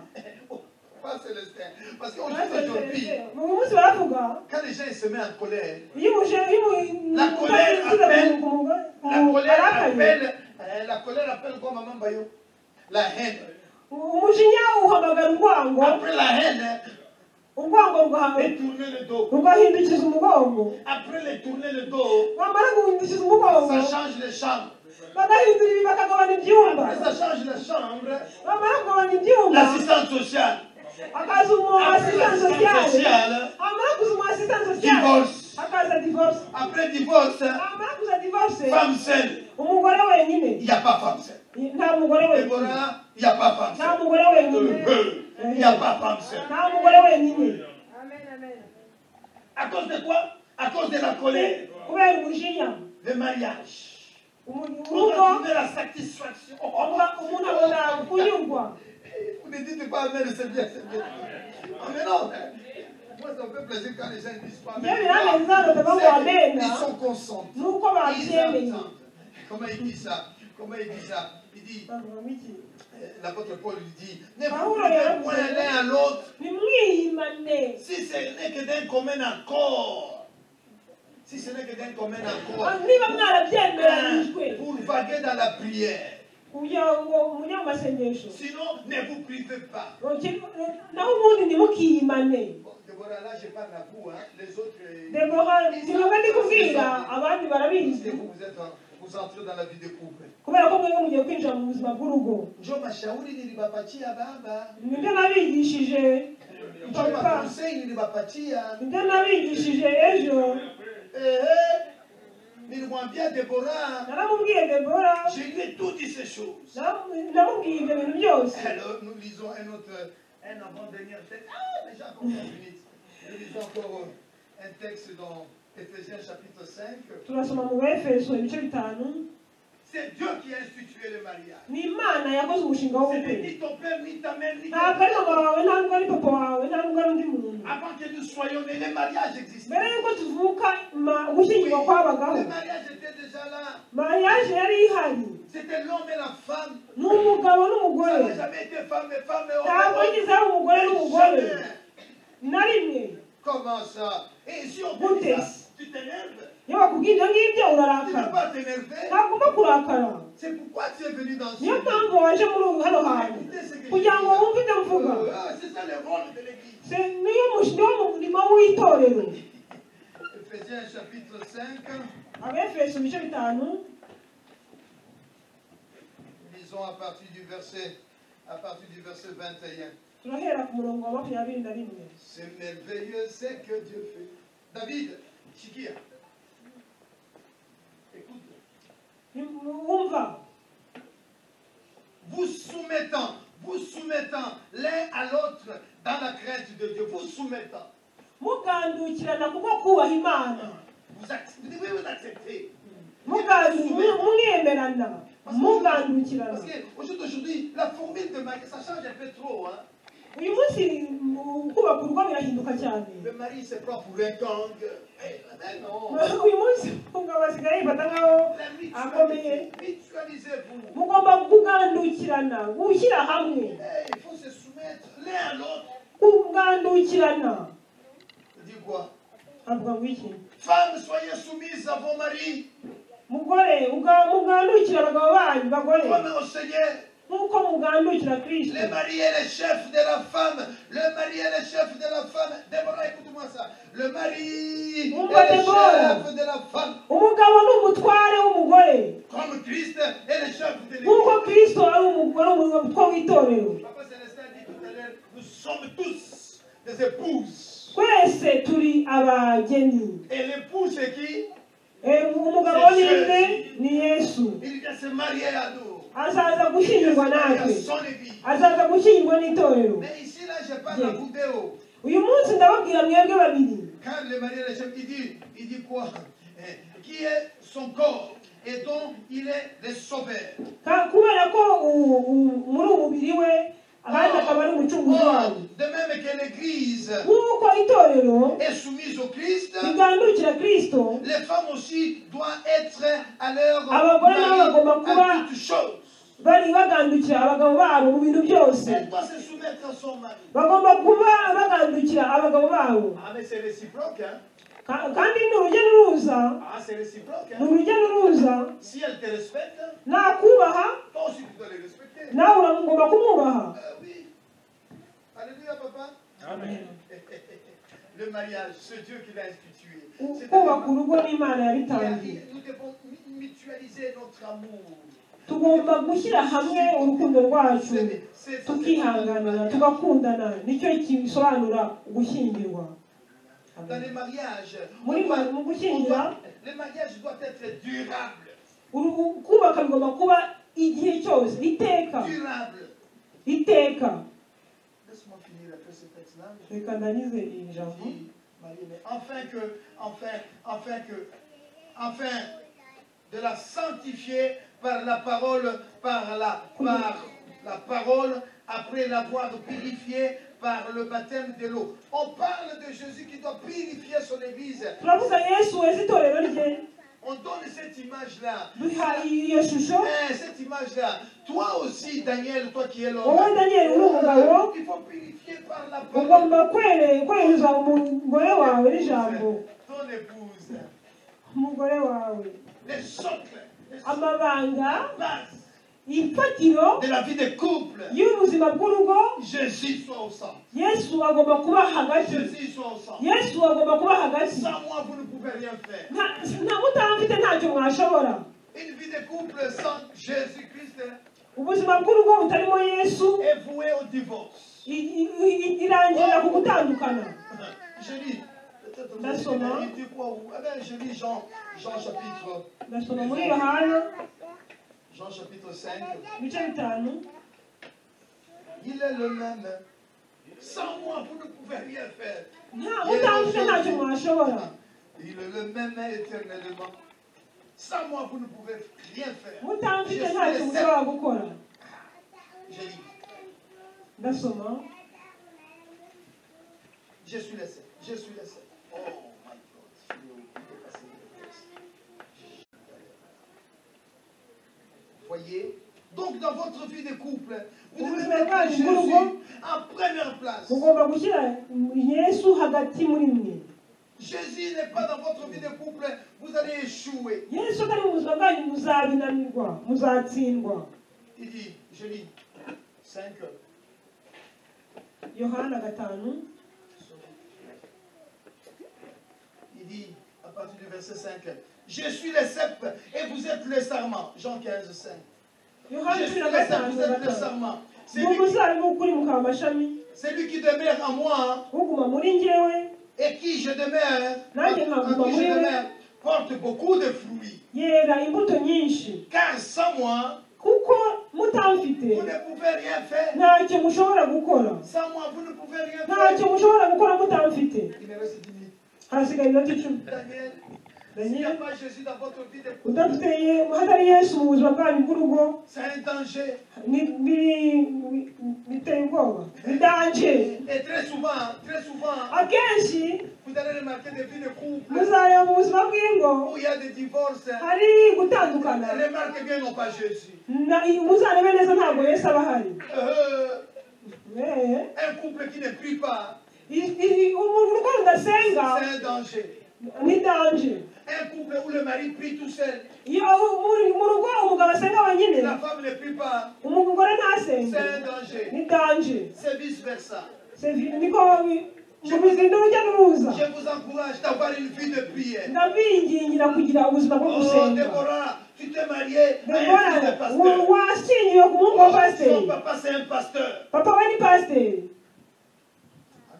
Pas Célestin. Parce qu'aujourd'hui, mu munsi baravuga quand les gens se mettent en colère, la colère appelle quoi, Maman Bayo? La haine. umujinya uhamagara urwango, Après la haine, urwango rwawe et tourner le dos. rugahindukiza umugongo, Après les tourner le dos, bamara guhindukiza umugongo ça change les chambres. bagahindura ibi bakagabana ibyumba, Après ça change les chambres. bamara kugabanya ibyumba L'assistante sociale. hakaza umu assistant sociale, amara kuza umu assistant sociale Divorce. hakaza divorce, Après divorce, amara kuza divorce femme seule. umugore wenyine. Il n'y a pas femme seule. nta mugore wenyine, Déborah, il n'y a pas femme nta seule. mugore wenyine, Il n'y a pas femme seule. nta mugore wenyine. À cause de quoi? À cause de la colère. kubera umujinya. Le mariage. Pour urugo retrouver la satisfaction. umuntu abona kunyurwa. Vous ne dites pas Amen, c'est bien, c'est bien. Mais non. Moi, ça me fait plaisir quand les gens ne disent pas Njye biranezeza batavuga ngo amen, Ils sont consentants. nuko Ils babyemeye. entendent. Comment il dit ça? Comment il dit ça? Il dit, l'apôtre Paul lui dit, ne vous privez point l'un à l'autre, Nimwiyimane. si ce n'est que d'un commun accord. Si ce n'est que d'un commun accord. niba mwarabyemeranijwe Pour vaguer dans la prière. kugira ngo mujye mu masengesho, Sinon, ne vous privez pas. naho ubundi ntimukiyimane. Bon, Déborah, là, je parle à vous, hein. Les autres. Debora sinumva ndi kubwira abandi Parce barabizi, que vous entrez dans la vie de couple. kubera ko mwebwe mugiye kwinjira mu buzima bw'urugo. Njoo mashauri niliwapatia baba. nibyo nabigishije Njoo papa, makonsei niliwapatia. nibyo nabigishije ejo. Nilimwambia Déborah. naramubwiye Debora, Je lui ai tout dit ces choses. namubwiye ibyo bintu byose. Alors, nous lisons un avant-dernier texte. Ah, déjà encore 15 minutes. Nous lisons encore un texte dans Éphésiens chapitre 5. turasoma mu Befeso ibice 5. C'est Dieu qui a institué le mariage. ni Imana yakoze umushinga Ce n'est w'ubukwe. ni ton père, ni ta mère, ni ton ntabwo ari mama père. wawe, ntabwo ari papa wawe, ntabwo ari undi muntu. Avant que nous soyons nés, le mariage existait. mbere y'uko tuvuka gushyingirwa kwabagaho, Le mariage était déjà là. mariage yari ihari. C'était l'homme et la femme. ni umugabo Ça n'umugore, n'a jamais été femme et femme et ntabwo homme. yigeze hari umugore n'umugore Jamais. na rimwe. Comment ça? Et si on te Gute dit ça, se? tu t'énerves? iyo bakubwiye ibyo ngibyo Tu ne peux urarakara, pas t'énerver. ntagomba kurakara. C'est pourquoi tu es venu dans ce niyo lieu. mpamvu waje muri hano hantu, Écoutez ce que je kugira ngo dis. wumve ibyo mvuga. C'est ça le rôle de l'église. niwo murimo w'itorero. Éphésiens chapitre 5. Abefeso ibice 5, Lisons à partir du verset 21. turahera ku murongo wa 21. C'est merveilleux ce que Dieu fait. David, Chikia, écoute. wumva Vous soumettant l'un à l'autre dans la crainte de Dieu. Vous soumettant. mugandukirana kuko kubaha Imana, Vous devez vous accepter. mumwemerana, mugandukirana. Parce qu'aujourd'hui, la formule de mariage, ça change un peu trop. Hein? uyu munsi kubaka urugo birahinduka cyane. Le mari se prend pour un gang. Mais non. uyu munsi umugabo asigaye yifata nkaho akomeye. Mutualisez-vous. Mugomba kugandukirana, gushyira hamwe. Il faut se soumettre l'un à l'autre. Kugandukirana. Dis quoi? Avuga ngo iki? Femmes, soyez soumises à vos maris. Mugore mugandukira abagabo banyu bagore. Comme au Seigneur. Nkuko mugandukira Kristo. Le mari est le chef de la femme. Le mari est le chef de la femme. Déborah, écoute-moi ça. Le mari est le chef de la femme. Umugabo ni umutware w'umugore. Comme Christ est le chef de l'Église. Nkuko Kristo ari umutware w'itorero. Papa Célestin dit tout à l'heure, nous sommes tous des épouses. Twese turi abageni. Et l'épouse c'est qui? Umugabo ni Yesu. Il vient se marier à nous. Azaza gushyingirwa natwe. Son église. Azaza gushyingirwa n'itorero. Mais ici là, je parle à vous deux. Uyu munsi ndababwira mwebwe babiri. Quand le mari est le chef, il dit quoi? Qui est son corps et dont il est le sauveur. Kubera ko muri umubiri we abandi akaba ari umucunguzi wawe. De même que l'église Nk'uko itorero est soumise au Christ, rigandukira Kristo, les femmes aussi doivent être à leur abagore nabo bagomba mari kuba à toutes choses. bari bagandukira abagabo babo mu bintu byose. Elle doit se soumettre à son mari. Bagomba kuba bagandukira abagabo babo. Ah mais c'est réciproque, hein? Kandi ni urujya n'uruza. Ah c'est réciproque, Ni hein? urujya n'uruza. Si elle te respecte, Nakubaha toi aussi tu dois les respecter. nawe uragomba kumwubaha. Oui. Alléluia, papa. Amen. Le mariage, c'est Dieu qui l'a institué. Kubaka urugo n'Imana yabitangiye. Nous devons mutualiser notre amour. Tugomba gushyira hamwe urukundo rwacu, tukihanganira, tugakundana. Nicyo kisobanura gushyingirwa. Dans les mariages, Mu gushyingira, le mariage doit être durable. kubaka bigomba kuba igihe cyose, iteka. Durable. Iteka. Laisse-moi finir après ce texte-là. Reka ndanize iri jambo. Afin de la sanctifier par la parole, par la parole, après l'avoir purifiée par le baptême de l'eau. On parle de Jésus qui doit purifier son église. Turavuga Yesu weza itorero rye. On donne cette image-là. Duha iyo shusho. Cette image-là. Toi aussi, Daniel, toi qui es l'homme. Wowe Daniel uri umugabo. Il faut purifier par la parole. Ugomba kwereza umugore wawe n'ijambo. Ton épouse. Umugore wawe. Les socles. Amabanga. Base. Ifatiro De la vie de couple. y'ubuzima bw'urugo. Jésus soit au centre. Yesu agomba kuba hagati. Jésus soit au centre. Yesu agomba kuba hagati. Sans moi, vous ne pouvez rien faire. Nta mutamfite ntacyo mwashobora. Une vie de couple sans Jésus-Christ Ubuzima bw'urugo butarimo Yesu est voué au divorce. irangirira ku gutandukana. Je lis. Ndasoma. Il dit quoi? Je lis Jean chapitre. Ndasoma muri Yohana Jean chapitre 5. ibice bitanu. Il est le même. Sans moi, vous ne pouvez rien faire. Nta mutamfite ntacyo mwashobora. Il est le même éternellement. Sans moi, vous ne pouvez rien faire. Mutamfite ntacyo mushobora gukora. Je lis. Ndasoma. Je suis le seul. Je suis le seul. Oh my God. Voyez. Donc dans votre vie de couple, vous devez mettre Jésus en première place. Mugomba gushyira Yesu hagati muri mwe. Jésus n'est pas dans votre vie de couple, vous allez échouer. Yesu atari mu buzima bwanyu muzabinanirwa, muzatsindwa. Il dit, je lis 5. Yohana gatanu. Il dit, à partir du verset 5, je suis le cep et vous êtes le sarment. Jean 15, 5. Je suis le cep, vous êtes le sarment. C'est lui qui demeure en moi et qui je demeure, porte beaucoup de fruits. Car sans moi, vous ne pouvez rien faire. Sans moi, vous ne pouvez rien faire. Il me reste 10 minutes. Daniel, S'il n'y a pas Jésus dans votre vie de couple, udafite hatari Yesu mu buzima bwanyu bw'urugo c'est un danger. biteye ubwoba ni danger. Et très souvent, akenshi vous allez remarquer des vies de couple muzareba mu buzima bw'ingo où il y a des divorces. hari gutandukana, Remarquez bien, non pas Jésus. muzarebe neza ntabwo Yesu aba ahari. Un couple qui ne prie pas, urugo rudasenga c'est un danger. ni danger. Un couple où le mari prie tout seul, mu rugo umugabo asenga wenyine, la femme ne prie pas, umugore c'est ntasenge un danger. ni danger. C'est vice versa. niko mu bizindu urujya n'uruza. Je vous encourage d'avoir une vie de prière. ndabingingira kugira ubuzima bwo Oh, gusenga. Déborah, tu t'es mariée à un Debora, fils de pasteur. washyingiwe ku muhungu wa Son pasiteri. papa, c'est un pasteur. Papa we ni pasiteri.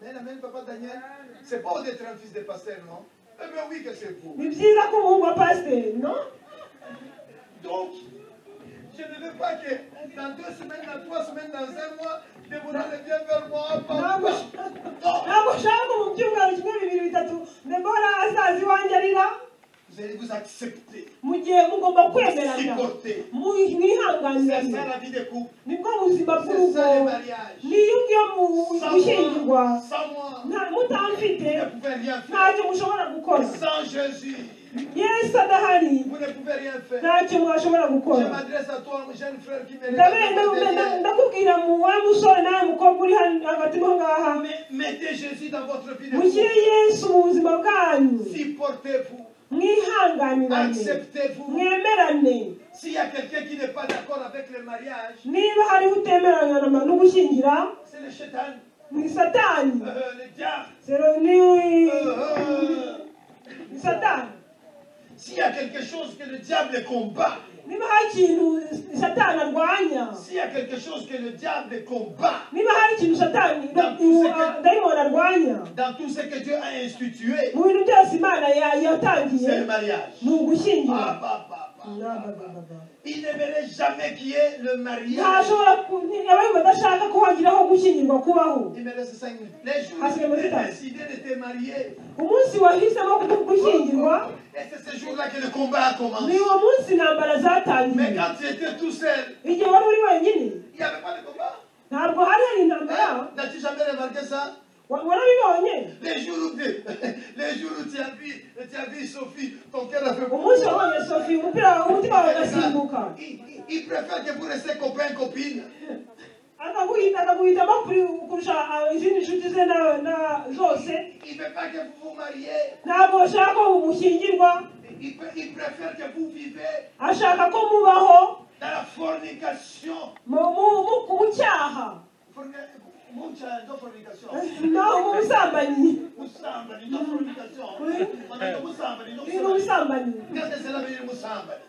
Amen, amen, papa Daniel. C'est pas d'être un fils de pasteur, non? Eh bien oui que c'est vous. Ni byiza ko umuhungu wa pasiteri, no? Donc, je ne veux pas que dans 2 semaines, dans 3 semaines, dans 1 mois, Déborah revienne vers moi. Ntabwo Non. ntabwo ushaka ko mu byumweru kimwe bibiri bitatu Debora azaza iwanjye arira. Vous allez vous accepter. Mu gihe mugomba kwemerana, Supporter. C'est mwihanganirane. ça la vie de couple. Nibwo buzima C'est bw'urugo. ça le mariage. Niyo ugiye mu gushyingirwa, Sans moi, mutamfite vous ne pouvez rien faire. ntacyo mushobora gukora. Sans Jésus, Yesu adahari vous ne pouvez rien faire. ntacyo mwashobora Je gukora. m'adresse à toi, mon jeune frère qui me regarde derrière. ndakubwira mu wa musore nawe mukobwa uri hagati mo ngaha, Mettez Jésus dans votre vie de mushyire couple. Yesu mu buzima bwanyu, Supportez-vous. mwihanganirane, Acceptez-vous. mwemerane. S'il y a quelqu'un qui n'est pas d'accord avec le mariage, niba hariho utemeranya no gushyingira, c'est le Shaitan, ni satani. le diable. Ni satani. S'il y a quelque chose que le diable combat, niba hari ikintu satani arwanya, s'il y a quelque chose que le diable combat, niba hari ikintu satani dayimoni arwanya dans tout ce que Dieu a institué, mu bintu byose Imana c'est le yatangiye, mariage. ni ugushyingira. Ah, bah, bah, bah. Il n'aimerait jamais qu'il y ait le mariage. ntashobora abayobozi badashaka ko hagiraho gushyingirwa kubaho. Il me reste 5 minutes. Les jours où tu as décidé de te marier, umunsi wahisemo gushyingirwa, et c'est ce jour-là que le combat a commencé. ni uwo munsi intambara Mais zatangiye. quand tu étais tout seul, igihe wari uri wenyine il n'y avait pas de combat. ntabwo hari intambara. N'as-tu jamais remarqué ça? warabibonye? Les jours où tu as vu Sophie, ton cœur a fait umunsi wabonye Sophie umutima wawe ugasimbuka, il préfère que vous restez copains, copines. akaguhitamo kurusha izindi nshuti ze zose. Il ne veut pas que vous vous mariez. ntabwo ashaka ko mushyingirwa, Il préfère que vous vivez ashaka ko mubaho dans la fornication. mu cyaha, Mucha fornication. no mu busambanyi. Musambani, non fornication. On a dit musambani, non ni mu busambanyi. Qu'est-ce que cela veut dire musambani?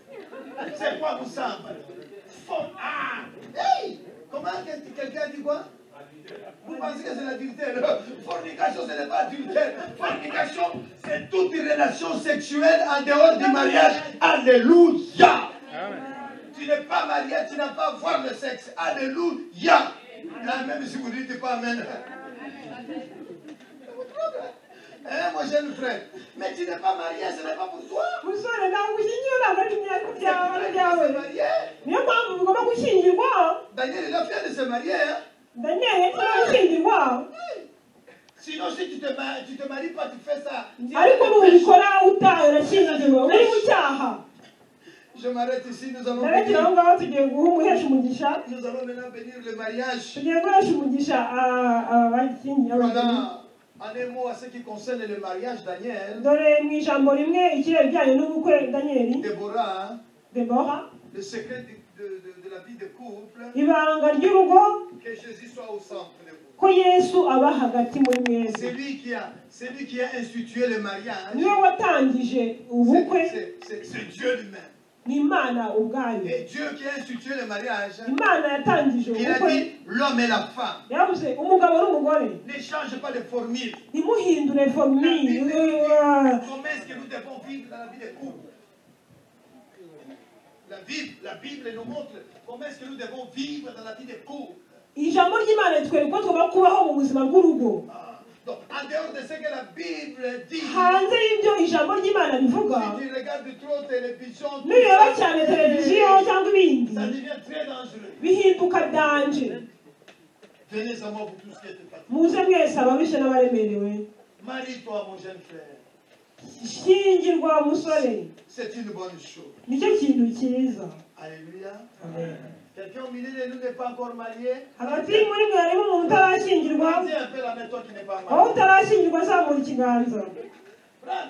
C'est quoi musambani? Ah! Hey! Comment quelqu'un dit quoi? Vous pensez que c'est l'adultère? Fornication, ce n'est pas adultère. Fornication, c'est toute relation sexuelle en dehors du mariage. Alléluia! Tu n'es pas marié, tu n'as pas à voir le sexe. Alléluia! Ah, même si vous ne dites pas Amen. Hein, mon jeune frère? Mais tu n'es pas marié, ce n'est pas pour toi. musore ntabwo ushyingiwe, ntabwo ari ibyawe byawe. Marié. niyo mpamvu bigomba gushyingirwa. Daniel, il a fait de se marier. Hein? Daniel yagiye gushyingirwa, Sinon, si tu te maries pas, tu fais ça. ariko nubikora utaye urashyingiwe, uri mu cyaha. Je m'arrête ici, nous allons ndarekera aho ngaho tugiye guhesha umugisha, Nous allons maintenant bénir le mariage. tugiye guhesha umugisha abashyingiwe. Voilà. En un mot, à ce qui concerne le mariage, Daniel, dore mu ijambo rimwe ikirere bijyanye n'ubukwe Danieli, Déborah, Debora, le secret de la vie de couple, ibanga ry'urugo, que Jésus soit au centre de vous. ko Yesu aba hagati muri mwese. C'est lui qui a institué le mariage. niwe watangije ubukwe, C'est Dieu lui-même. ni Imana ubwayo. Et Dieu qui a institué le mariage, Imana yatangije il a ubukwe, dit l'homme et la femme. yavuze umugabo n'umugore Ne change pas de formule. ntimuhindure formule. Comment est-ce que nous devons vivre dans la vie de couple? La Bible nous montre comment est-ce que nous devons vivre dans la vie de couple. ijambo ry'Imana ritwereka ko tugomba kubaho mu buzima bw'urugo. Donc, en En dehors de ce que la Bible dit, hanze y'ibyo ijambo ry'Imana rivuga, si tu regardes trop télévision, tout nuyora ça, cyane televiziyo cyangwa ibindi, ça devient très dangereux. bihinduka danje. Venez à moi pour tous qui êtes fatigués. Muze mwese ababishe n'abaremerewe, Marie-toi, mon jeune frère. shingirwa musore, C'est une bonne chose. nicyo kintu cyiza. Alléluia. Amen. Quelqu'un au milieu de nous n'est pas encore marié. Hagati muri mwe harimo umuntu utarashyingirwa, Dis un peu la main, toi qui n'es pas wowe marié. utarashyingirwa azamura ikiganza.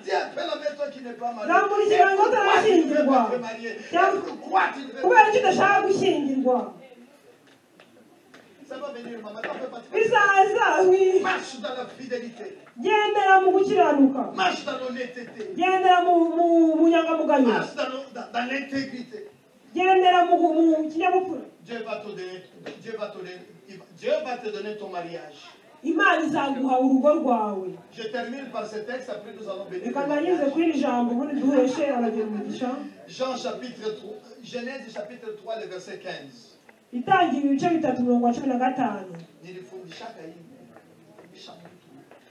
Dis un peu la main, toi qui n'es pas marié. Zamura Et ikiganza pourquoi tu ne veux utarashyingirwa, pas te marier? Et pourquoi tu ne veux kubera pas icyo udashaka gushyingirwa. Ça va venir, maman. T'en fais pas. Bizaza, Marche dans la fidélité. gendera mu gukiranuka, Marche dans l'honnêteté. gendera mu bunyangamugayo, Marche dans l'intégrité. gendera mu kinyabupfura. Dieu va te donner, Dieu va te donner ton mariage. Imana izaguha urugo rwawe. Je termine par ce texte, après nous allons bénir. Reka le ndangize mariage. kuri iri jambo ubundi duheshe abagira umugisha. Jean chapitre 3, Genèse chapitre 3, le verset 15. Itangira ibice 3:15. Nilifundisha hivi.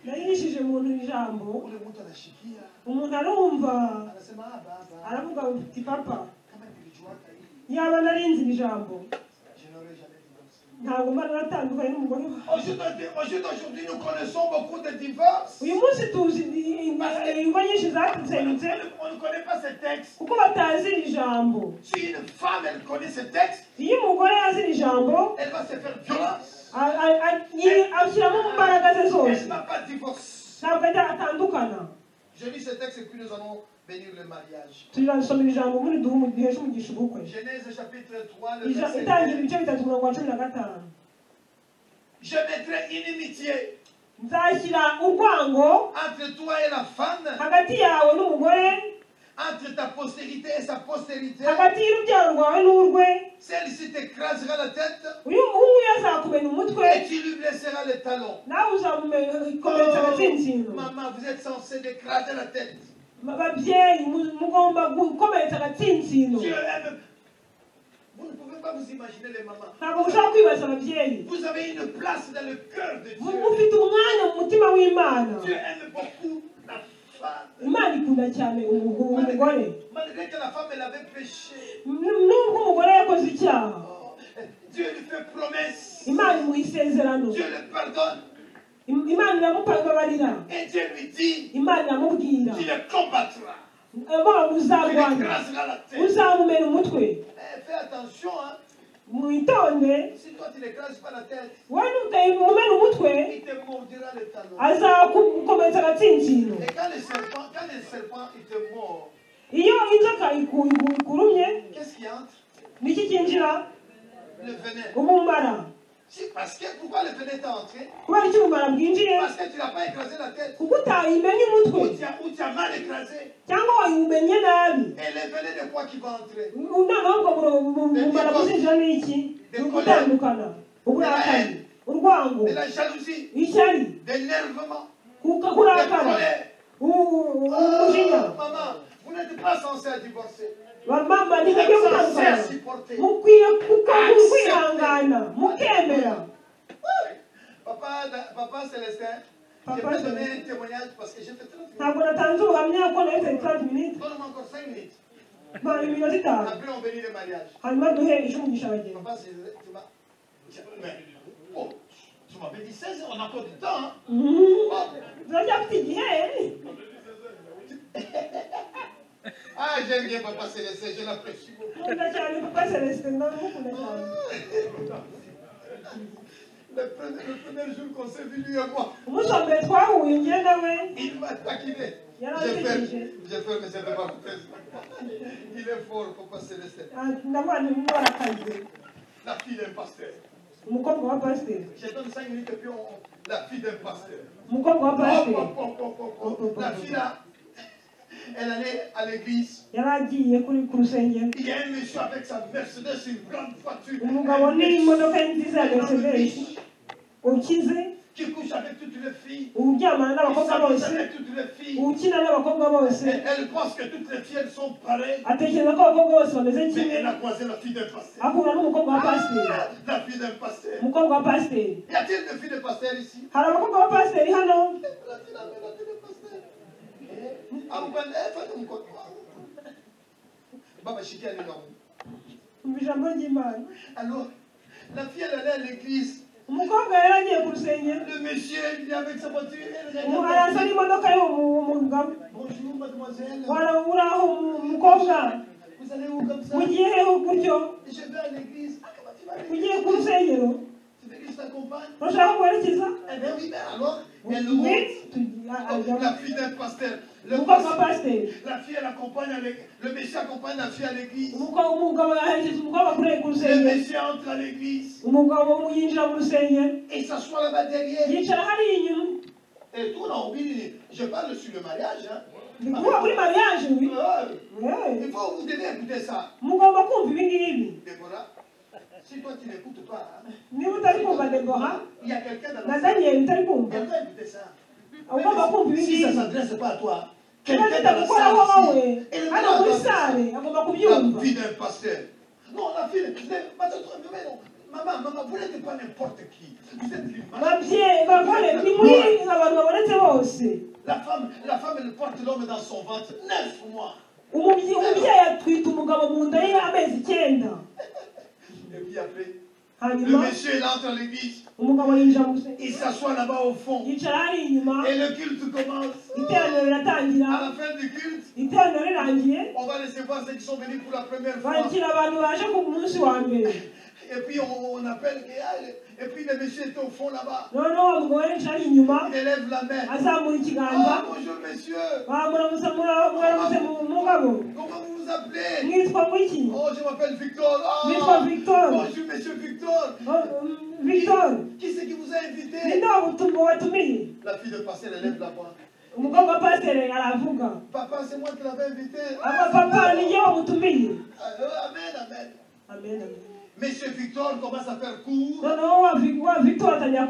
Nayigishije umuntu iri jambo, Ule mtu anashikia. umuntu arumva Anasema baba. aravuga ati papa, Kama nilijua hivi. yaba narinzi iri jambo Je n'aurais jamais divorcé. ntabwo mba naratandukanye n'umugore wawe. Aujourd'hui, nous connaissons beaucoup de divorces. Uyu munsi tuzi ingo nyinshi zasenyutse On ne connaît pas ce texte. kuko batazi iri jambo. Si une femme, elle connaît ce texte, Iyo umugore azi iri jambo, elle va se faire violence. ashyiramo imbaraga ze Elle zose, ne va pas divorcer. ntabwo atandukana. Je lis ce texte et puis nous allons bénir le mariage. Turasoma iri jambo ubundi duheshe umugisha ubukwe. Genèse chapitre 3, le verset Itangira 1. ibice 3:15. Je mettrai inimitié Nzashyira urwango entre toi et la femme, hagati yawe n'umugore, entre ta postérité et sa postérité. hagati y'urubyaro rwawe n'urwe. Celle-ci t'écrasera la tête Uyu nguyu azakubena umutwe, et tu lui blesseras le talon. nawe uzamukomeretsa agatsinsino. Maman, vous êtes censé d'écraser la tête. Babyeyi mugomba gukomeretsa agatsinsino. Dieu aime. Vous ne pouvez pas vous imaginer les mamans. Ntabwo mushobora kwibaza ababyeyi, Vous avez une place dans le cœur de Dieu. mufite umwanya mu mutima w'Imana. Dieu aime beaucoup la femme. Imana ikunda cyane umugore, Malgré que la femme elle avait péché, nubwo umugore yakoze icyaha, Dieu lui fait promesse. Imana imuha isezerano, Dieu le pardonne. Imana iramubabarira, Et Dieu lui dit, Imana iramubwira, tu le combattras. Tu uzarwanya, lui écraseras la tête. uzamumena umutwe. Mais fais attention, hein. Mwitonde, Si toi tu n'écrases pas la tête, wowe nutamumena umutwe, il te mordira le talon. azakukomeretsa agatsinsino. Et quand le serpent il te mord, Iyo inzoka ikurumye, qu'est-ce qui entre? niki kinjira? Le venin. Ubumara. Si, parce que pourquoi le venin est entré? Kubera iki ubumara bwinjiye? Parce que tu n'as pas écrasé la tête. Kuko utayimenye umutwe, Ou tu as mal écrasé. cyangwa wayimenye nabi. Et le venin de quoi qui va entrer? Noneho ubwo bumara buzinjira ni iki? Ni ugutandukana, uburakari, urwango, De la jalousie, ishyari, de l'énervement, de kurakara, colère. umujinya. Maman, vous n'êtes pas censé divorcer. Mama Vous ntibakwiye êtes censé gutandukana, supporter. mukwiye kwihangana, mukemera. Papa Célestin, je Papa vais donner Célestin. un témoignage parce que j'ai fait 30 minutes. Ntabwo natanze ubuhamya ko nahise 30 minutes, Donne-moi encore 5 minutes. mara iminota itanu, Après, on bénit le mariage. hanyuma duhe umugisha abageni. Papa Célestin, tu m'as. Mais, oh, tu m'avais dit 16 heures, on a encore du temps. Hein? Turacyafite igihe. Ah, j'aime bien Papa Célestin, je l'apprécie beaucoup. Nkunda cyane Papa Celestin, ndamukunda cyane. Le premier jour qu'on s'est vu, lui et moi, Umunsi wa mbere twahuye njye nawe, il m'a taquiné. yaransekeje. J'ai fait, mais c'était pas pour Il est fort, Papa Célestin. Ndavuga nti umuntu arakaze, La fille d'un pasteur. umukobwa wa pasiteri, Je donne 5 minutes et puis la fille d'un pasteur. umukobwa wa pasiteri. La fille là, elle allait à l'église. Yari agiye ku rusengero. Il y a un monsieur avec sa Mercedes, une grande voiture. Umugabo n'imodoka ye nziza ya Mercedes, ukize. qui couche avec toutes les filles, uryamana qui n'abakobwa s'amuse bose, avec toutes les filles. ukina n'abakobwa bose, Elle pense que toutes les filles elles sont pareilles. atekereza ko abakobwa bose bameze Mais kimwe, elle a croisé la fille d'un pasteur. ahura n'umukobwa wa pasiteri. La fille d'un pasteur. Umukobwa wa pasiteri. Y a-t-il des filles de pasteur ici? Hari abakobwa ba pasiteri hano? La fille de pasteur. Baba Shiki elle est là. Mu ijambo ry'Imana. Alors, la fille elle allait à l'église. Umukobwa yari agiye ku rusengero. Le monsieur il vient avec sa voiture. Araza n'imodoka y'umugabo. Bonjour mademoiselle. Uraho umukobwa. Vous allez où comme ça? Ugiye hehe gutyo? Je vais à l'église. Ah, comment tu vas à l'église? Ugiye ku rusengero? Tu veux que je t'accompagne? Urashaka kuherekeza? Eh bien oui, mais alors, elle le montre. La fille d'un pasteur. Umukobwa wa pasiteri. La fille, elle accompagne le monsieur accompagne la fille à l'église. Umugabo yaherekeza umukobwa kuri ku Le rusengero. monsieur entre à l'église. Umugabo yinjira mu rusengero. Et s'assoit là-bas derrière. Yicara hariya inyuma. Et tout, on a oublié. Je parle sur le mariage. Hein. Ndi kuvuga kuri mariage, oui. Vous devez écouter ça. Mugomba kumva ibi ngibi. Déborah, si toi tu n'écoutes pas, hein, Niba utari kumva Debora il y a quelqu'un dans na la salle. Daniel utari kumva, Elle doit écouter ça. ugomba kumva ibi Si ça ne ngibi. s'adresse pas à toi, Niba quelqu'un dans la bitagukoraho salle wowe, ici, elle hano doit muri entendre ça. sale agomba La kubyumva. fille d'un pasteur. Non, la fille, mais non. Maman, vous n'êtes pas n'importe qui. Vous êtes l'image. Babyeyi bagore ni muri abantu babonetse bose. La femme, elle porte l'homme dans son ventre 9 mois. Umubyeyi atwita umugabo mu nda ye amezi 9. Et puis après, le Hanyuma monsieur il entre à l'église. umugabo yinjira mu rusengero. Il s'assoit là-bas au fond. Yicara hariya inyuma. Et le culte commence. Iteraniro À riratangira. la fin du culte, Iteraniro rirangiye. on va recevoir ceux qui sont venus pour la première fois. Bakira abantu baje ku munsi wa mbere. Et puis on appelle. Et puis le monsieur était au fond là-bas. Noneho uwo mugabo yari yicaye inyuma. Il élève la main. Azamura Ah, ikiganza. bonjour monsieur. Muramutse mugabo. Comment vous vous appelez? Mwitwa mwiki? Oh, je m'appelle Victor. Nitwa Ah, Victor. bonjour monsieur Victor. Victor. Qui c'est qui vous a invité? Ninde watumiye? La fille de pasteur élève la voix. Umukobwa wa pasiteri aravuga. Papa, c'est moi qui l'avais invité. Papa ni yewe wamutumiye. Amen, amen. Amen. Monsieur Victor commence à faire court. Noneho wa Victor atangira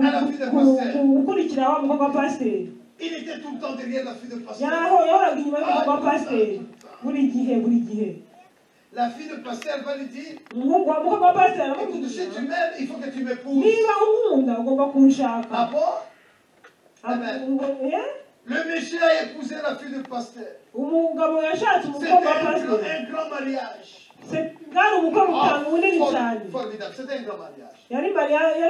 gukurikira wa mukobwa wa pasiteri. Il était tout le temps derrière la fille de pasteur. Yahoraga inyuma y'umukobwa wa pasiteri. Buri gihe. La fille de pasteur va lui dire, Umukobwa wa pasiteri écoute, si tu m'aimes, il faut que tu m'épouses. niba unkunda ugomba kunshaka. Ah bon? Amen. Le monsieur a épousé la fille de pasteur. Umugabo yashatse C'était umukobwa wa pasiteri. un grand mariage. Bwari umukwe munini cyane. Formidable, c'était un grand mariage. Yari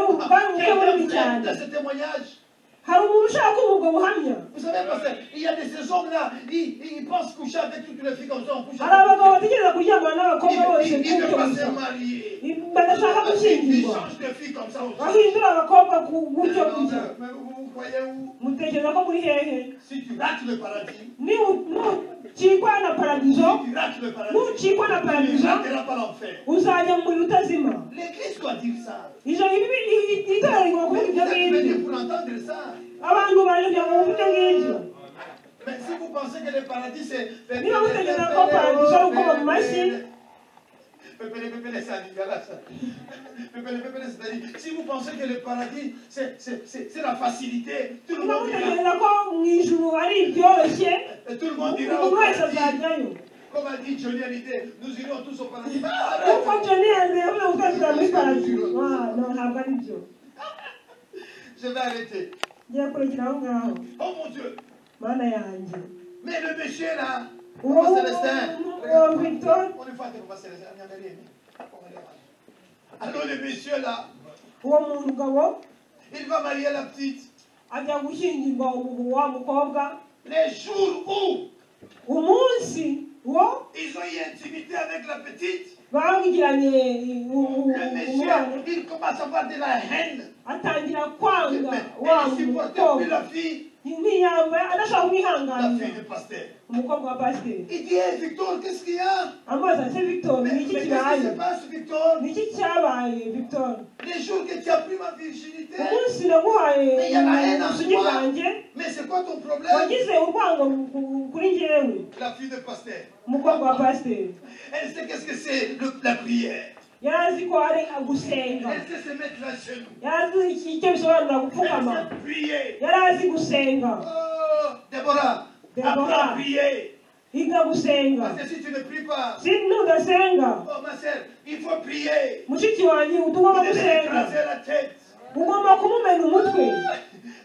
umukwe munini cyane. Dans ce témoignage, Hari umuntu ushaka umugabo uhamya. vous savez, pasteur, il y a de ces hommes-là, ils pensent coucher avec toutes les filles comme ça, on couche Hari avec abagabo bategereza kuryamana n'abakobwa bose ils ne veulent gutyo pas gusa. se marier. Badashaka Ils gushyingirwa. changent de fille comme ça. Bahindura abakobwa gutyo gutyo. Mais vous croyez où? Mutekereza ko muri hehe? Si tu rates le paradis, Nucikwa na paradizo, si tu rates le paradis, nucikwa na tu ne paradizo, rateras pas l'enfer. uzajya mu muriro utazima. L'Église doit dire ça. Itorero rigomba kuvuga ibyo Vous êtes ngibyo. venus pour entendre ça. Abantu baje kugira ngo bumve ibyo ngibyo. Mais si vous pensez que le paradis c'est... Niba mutekereza ko paradizo ari ukoma mu mashyi, Pépélé, c'est un Nicolas, ça. Pépélé, c'est-à-dire, si vous pensez que le paradis, c'est la facilité, tout le niba monde dira, mutekereza ko mu ijuru ari ibyoroshye, et tout le monde dira au umuntu wese paradis, azajyayo. comme a dit Johnny Hallyday, nous irons tous au paradis. Kuko Johnny yavuze ngo twese muri paradizo. No, ntabwo ari byo. Je vais arrêter. Ngiye kurekera aho ngaho. Oh mon Dieu. Mana yanjye. Mais le monsieur là, Uwo Papa Célestin, Victor, on est fan de Papa Célestin, on y a rien. Alors le monsieur là, uwo mugabo il va marier la petite. ajya gushyingirwa wa mukobwa. Les jours où Umunsi wo ils ont eu intimité avec la petite, bamugiranye le monsieur, umubano, il commence à avoir de la haine. atangira kwanga Mais wa il ne supporte plus mukobwa. la fille, Ntiyambaye adashaka la kumwihanganira fille du pasteur. umukobwa wa pasiteri. Il dit, hey, Victor, qu'est-ce qu'il y a? Amazi ati Victor, Mais ni iki qu'est-ce qui se kibaye? passe, Victor? Ni iki cyabaye Victor? Les jours que tu as pris ma virginité, Umunsi naguhaye Mais yaba en ubusugi toi. bwanjye, mais c'est quoi ton problème? wagize urwango kuri njyewe La fille de pasteur. umukobwa wa pasiteri. Elle sait qu'est-ce que c'est la prière. yarazi ko ari gusenga Elle sait se mettre à genoux. yarazi icyo bisobanura Elle gupfukama sait prier. yarazi gusenga Oh, Déborah, apprends à prier. iga gusenga Parce que si tu ne pries pas, si nudasenga oh ma soeur, il faut prier. mushiki wanjye Vous utugomba devez gusenga écraser la tête. ugomba kumumena umutwe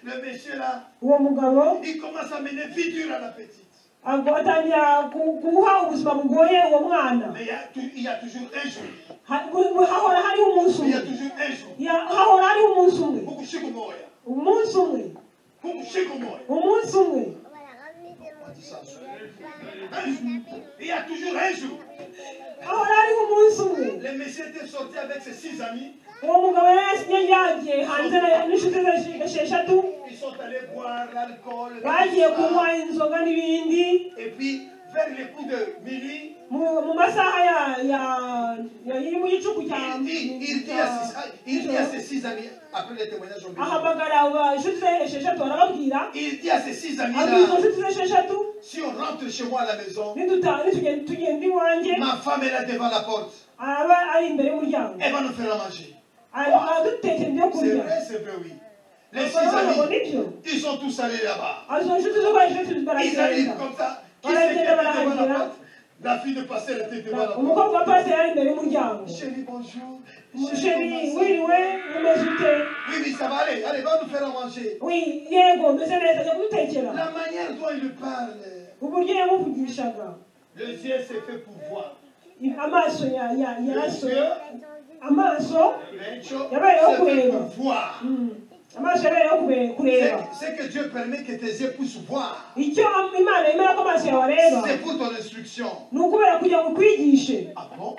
Le monsieur là, uwo mugabo il commence à mener vie dure à la petite. atangira guha ubuzima bugoye uwo mwana Mais il y a toujours un jour. hahora hari umunsi Il y a umwe toujours un jour. hahora hari umunsi umwe Kukushika moya. umunsi umwe Kukushika moya. umunsi umwe Il y a toujours un jour. hahora hari umunsi umwe Le monsieur était sorti avec ses 6 amis. uwo mugabo yari yagiye hanze n'inshuti ze esheshatu Ils sont allés boire l'alcool. bagiye kunywa inzoga n'ibindi Et puis, vers les coups de minuit, mu masaha ya mu gicuku cya il dit à ses 6 amis, après les témoignages au milieu, ahamagara inshuti ze esheshatu arababwira il dit à ses 6 amis abwira izo là, nshuti ze esheshatu si on rentre chez moi à la maison, nitugenda iwanjye ma femme est là devant la porte, araba ari imbere y'umuryango elle va nous faire à manger. aradutekera ibyo kurya C'est vrai, oui. Les 6 amis, nibyo ils sont tous allés là-bas. izo nshuti zo kwa esheshatu Ils baragenda arrivent comme ça. Qui c'est qui était devant la porte? La fille de pasteur était devant la porte. umukobwa wa pasiteri ari imbere y'umuryango Chérie, bonjour. sheri wiriwe umeze ute Oui, oui, ça va aller. Allez, va nous faire à manger. wi yego meze neza ajya kudutekera La manière dont il parle. uburyo yamuvugishaga Les yeux, c'est fait pour voir. amaso yaraso Les yeux, amaso c'est yabayeho fait kureba pour voir. amaso yabayeho kureba C'est que Dieu permet que tes yeux puissent voir. icyo imana yemera ko amaso yawe areba C'est pour ton instruction. ni ukubera kugira ngo ukwigishe Ah bon?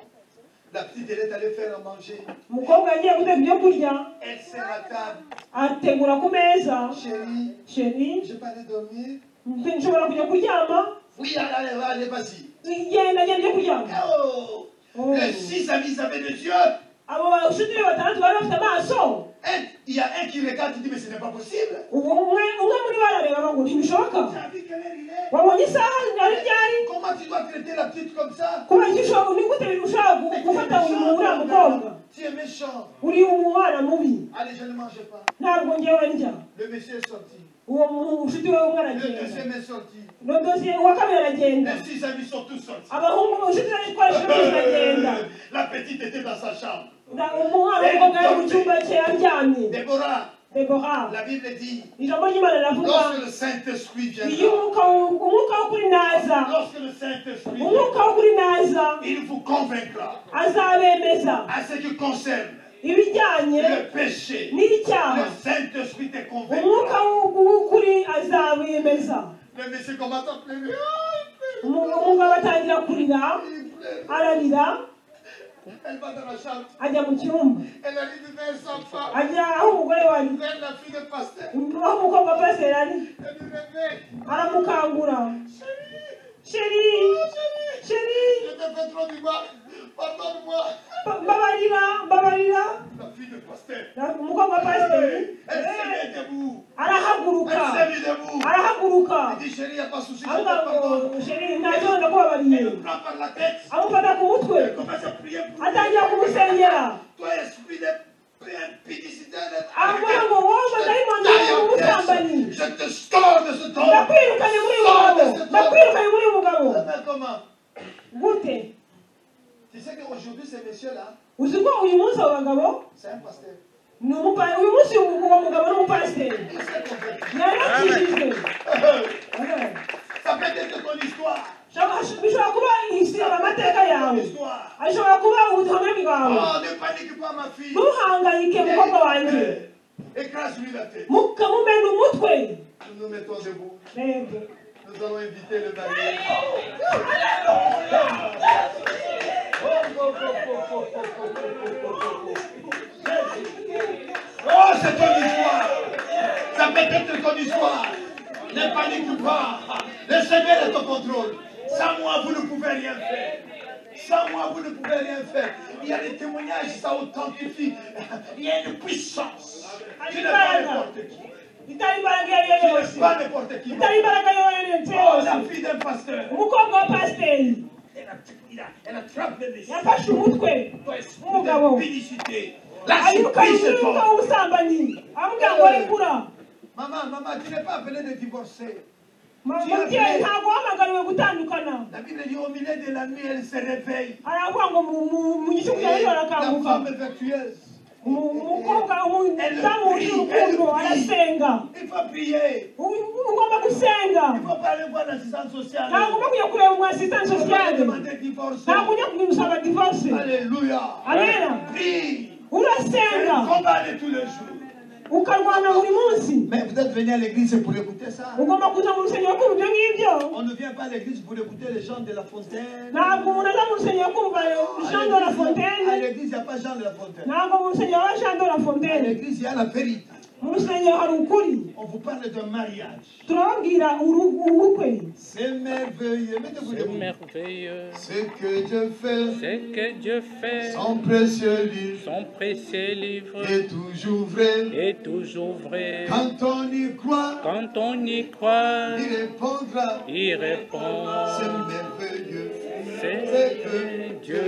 La petite, elle est allée faire à manger. umukobwa yagiye guteka ibyo kurya Elle sert à table. ategura ku meza Chérie, sheri je peux aller dormir? nshobora kujya kuryama Oui, allez, vas-y. genda ujye kuryama Oh! Les 6 amis avaient des yeux. abo bashuti be batandatu bari bafite amaso Il y a un qui regarde, qui dit, mais ce n'est pas possible. umwe muri bo arareba ngo ntibishoboka Tu as vu quelle heure il est? wabonye isaha ari ryari Comment tu dois traiter la petite comme ça? kubera icyo ushobora ni gute ushobora gufata uyu uriya mukobwa Tu es méchant. uri umwana mubi Allez, je ne mange pas. ntabwo ngewe ndya Le monsieur est sorti. uwo mushuti we umwe Le aragenda deuxième est sorti. no dosiye uwa kabiri aragenda Les 6 amis sont tous sortis. abahungu inshuti ze zikoresha byose aragenda La petite était dans sa chambre. umwana w'umukobwa yari mu cyumba cye aryamye Déborah, debora la Bible dit, ijambo ry'imana riravuga lorsque le Saint-Esprit iyo viendra, umwuka wo kuri naza lorsque le Saint-Esprit umwuka wo kuri naza il vous convaincra azabemeza à ce qui concerne ibijyanye le péché. n'icyaha Le Saint-Esprit te umwuka convaincra. w'ukuri azabemeza Le monsieur commence à pleurer. umugabo atangira kurira Il pleure. ararira Elle va dans la chambre. ajya mu cyumba Elle arrive vers sa femme, ajya aho umugore wari vers la fille de pasteur. aho umukobwa wa pasiteri ari Elle lui réveille. aramukangura sheri sheri Je te fais trop du mal. Pardonne-moi. mbabarira La fille de pasteur. umukobwa wa pasiteri Elle s'est mise debout. arahaguruka Elle s'est mise debout. arahaguruka Elle dit, chérie, il n'y a pas de souci, je te avuga pardonne. ngo sheri ntacyo Elle ndakubabariye le prend par la tête. amufata ku mutwe Elle commence à prier pour lui. atangira kumusengera Toi, esprit d'impudicité, avuga ngo wowe madayimoni w'umusambanyi je te sors de cet homme. ndakwirukanye muri uyu Sors de mugabo cet homme. ndakwirukanye muri uyu mugabo Mais comment? gute Tu sais qu'aujourd'hui, ce monsieur-là, uzi ko uyu munsi abo bagabo c'est un pasteur. ni uyu munsi uwo mugabo ni umupasiteri Il s'est convaincu. yarakijijwe Ça peut être ton histoire. bishobora kuba amateka Ton yawe histoire. ashobora kuba ubuhamya bwawe Oh, ne panique pas, ma fille. ntuhangayike mukobwa wanjye Écrase-lui la tête. mukamumena umutwe Nous nous mettons debout. Rego. Nous allons inviter le mari. Oh, c'est ton histoire. Ça peut être ton histoire. Ne panique pas. Le Seigneur est au contrôle. Sans moi, vous ne pouvez rien faire. Sans moi, vous ne pouvez rien faire. Il y a des témoignages, ça authentifie. Il y a une puissance. Tu n'es pas n'importe qui. itari imbaraga iyo ari yo Tu n'es yose pas n'importe qui. itari imbaraga iyo ari yo Oh, yose la fille d'un pasteur. umukobwa wa pasiteri Elle attrape des messieurs. yafashe umutwe Toi, esprit umugabo umugabo l'impudicité. Lâche ayiruka prise cet umwuka homme. w'ubusambanyi amubwira ngo rekura Maman, tu n'es pas appelé de divorcer. mubyeyi ntabwo wahamagariwe gutandukana La Bible dit au milieu de la nuit, elle se réveille. aravuga ngo mu gicuku cya Et nijoro la arakanguka femme vertueuse. umukobwa umudamu wuje urukundo arasenga Il faut prier. ugomba gusenga Il faut pas aller voir l'assistante sociale. ntabwo ugomba kujya kureba umu assistant Il faut pas sociale demander divorce. ntabwo ujya kumusaba divorce Alléluia. amena Prie. C'est urasenga un combat de tous les jours. ukarwana buri munsi Mais vous êtes venu à l'église pour écouter ça. ugomba kuza mu rusengero kumva ibyo ngibyo On ne vient pas à l'église pour écouter les gens de la fontaine. ntabwo umuntu aza mu rusengero kumva jean de la À fontaine l'église, il n'y a pas Jean de la fontaine. ntabwo mu rusengero haba jean de la À fontaine l'église, il y a la vérité. mu rusengero hari ukuri On vous parle d'un mariage. turababwira ubukwe C'est merveilleux. Mettez-vous C'est debout. merveilleux Ce que Dieu fait, ce que Dieu fait, son précieux livre son précieux livre est toujours vrai. est toujours vrai. Quand on y croit, Quand on y croit, il répondra. il répond, C'est merveilleux. c'est ce que Dieu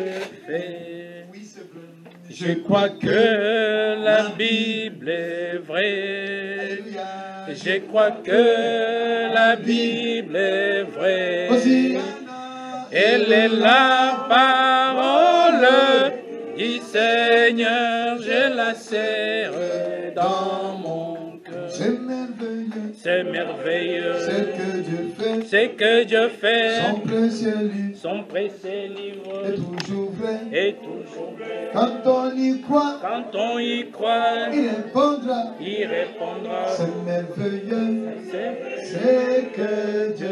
fait. Oui, c'est vrai. Je crois que la Bible est vraie. Alléluia. Je crois que la Bible est vraie. Hosiana. Elle est la parole du Seigneur, je la serre dans mon cœur. C'est merveilleux. C'est merveilleux Ce que Dieu fait, ce que Dieu fait. son précieux livre Son précieux est livre toujours vrai. est toujours vrai. Quand on y croit, Quand on y croit, il répondra. il répondra. C'est merveilleux. C'est C'est que Dieu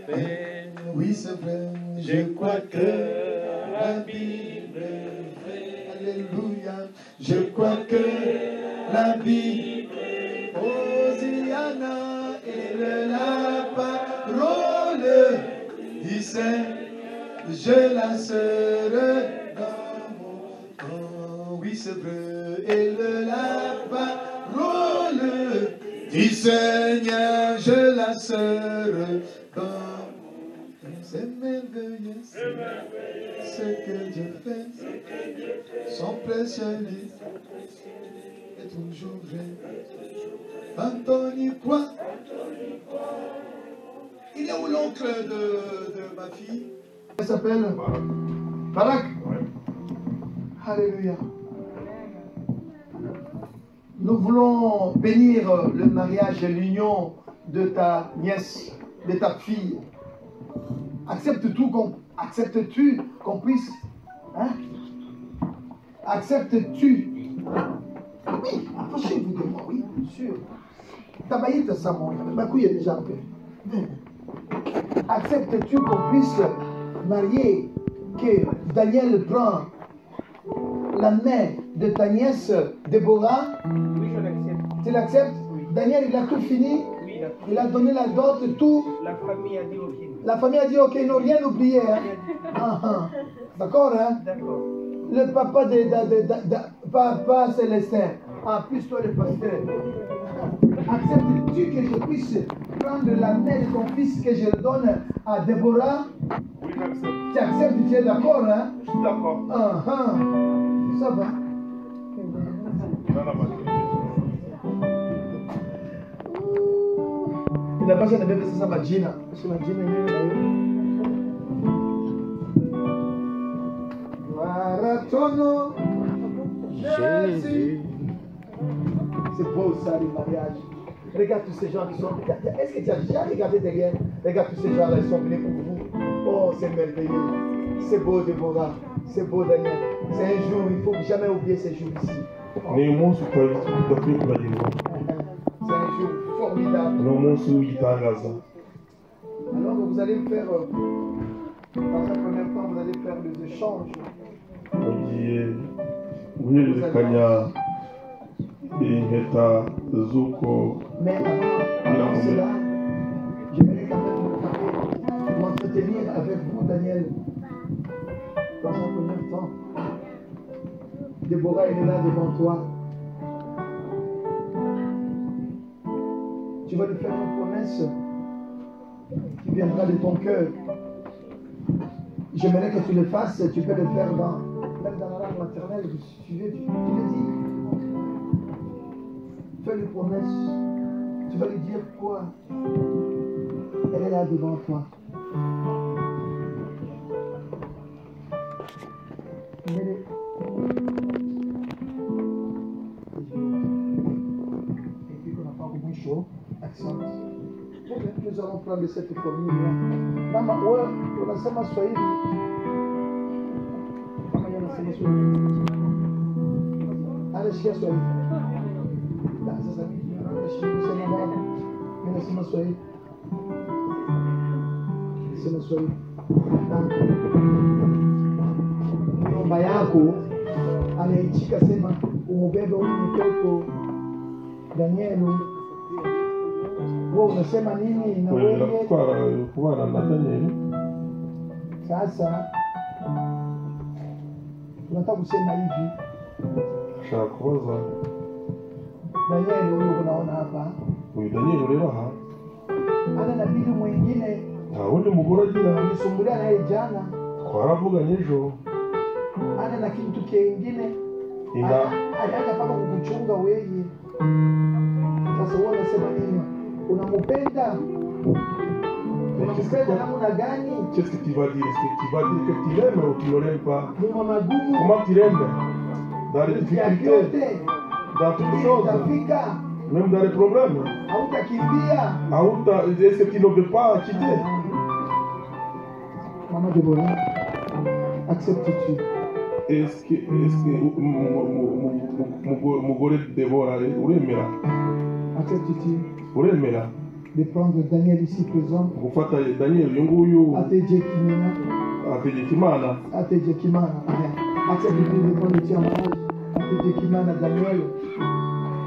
Dieu fait. Oui, c'est vrai. Je crois que la Bible est vraie. Alléluia. Je crois que la Bible est Hosiana est la parole du Seigneur. Je la serai dans mon cœur. Oui, c'est vrai. Elle est la parole du Seigneur. Je la serai dans mon cœur. C'est merveilleux, ce que Dieu fait, son précieux livre est toujours vrai. Quand on y croit, il est où l'oncle de ma fille? Elle s'appelle Barak. Alléluia. Nous voulons bénir le mariage et l'union de ta nièce, de ta fille. Acceptes-tu qu'on puisse, hein? Acceptes-tu? Oui, approchez-vous de moi, oui, bien sûr. Tabaïte ça, mon ma couille est déjà un peu. Acceptes-tu qu'on puisse marier, que Daniel prend la main de ta nièce Déborah? Oui, je l'accepte. Tu l'acceptes? Oui. Daniel, il a tout fini? Oui, d'accord. Il a donné la dot, tout? La famille a dit OK. La famille a dit ok, ils n'ont rien oublié. Hein? D'accord, hein? D'accord. Le papa Papa Célestin. En plus, toi, le pasteur. Acceptes-tu que je puisse prendre la main de ton fils que je le donne à Déborah? Oui, j'accepte. Tu acceptes, tu es d'accord, hein? Je suis d'accord. Ça va. Dans la maturité. Il n'a pas jamais fait ça, ma Gina. Parce que ma Gina est là. Gloire à ton nom, Jésus. C'est beau ça, les mariages. Regarde tous ces gens qui sont. Est-ce que tu as déjà regardé derrière? Regarde tous ces gens-là, ils sont venus pour vous. Oh, c'est merveilleux. C'est beau, Déborah. C'est beau, Daniel. C'est un jour, il ne faut jamais oublier ces jours ici. Ni umunsi udakwiye kwibagirwa. C'est un jour formidable. Ni umunsi w'igitangaza. Alors vous allez faire, dans un premier temps, vous allez faire des échanges. Mugiye guhererekanya impeta z'uko Mais avant cela, j'aimerais quand même m'entretenir avec vous, Daniel, dans un premier temps. Déborah, elle est là devant toi. Tu vas lui faire une promesse qui viendra de ton cœur. J'aimerais que tu le fasses, tu peux le faire même dans la langue maternelle, vous suivez, tu le dis. Fais une promesse. Tu vas lui dire quoi? Elle est là devant toi. Mais et puis qu'on n'a pas beaucoup chaud, accent. Nous allons prendre cette formule-là. Mama, ouais, on a ça ma Swahili. Mama, on a ça ma Swahili. Allez, je Swahili. Là, ça s'habille. Je suis Sénégal. On a ça ma Swahili. C'est ma Swahili. Nyumba yako anaichika sema umubebe huyu mtoto Daniel. Wewe unasema nini na wewe? Kubana na Daniel. Sasa tunataka kusema hivi. Shakubaza. Daniel huyu unaona hapa. Huyu Daniel rero aha. Ana na bibi mwingine. Wundi mugore agira nisumbulia naye jana. Twaravuganye ejo. Ana na kitu kingine. Aliacha kama kukuchunga wewe. Sasa wewe unasema nini? Unampenda? Unampenda namna gani? Qu'est-ce que tu vas dire? Est-ce que tu vas dire que tu l'aimes ou tu ne l'aimes pas? Comment tu l'aimes? Dans les difficultés, dans toutes choses, même dans les problèmes. Est-ce que tu ne veux pas quitter? Maman Déborah, acceptes-tu? Est-ce que Mugore Déborah, uremera? Acceptes-tu? Uremera? De prendre Daniel ici présent. Gufata Daniel yunguyu. Ategekimana. Acceptes-tu de prendre Ategekimana Daniel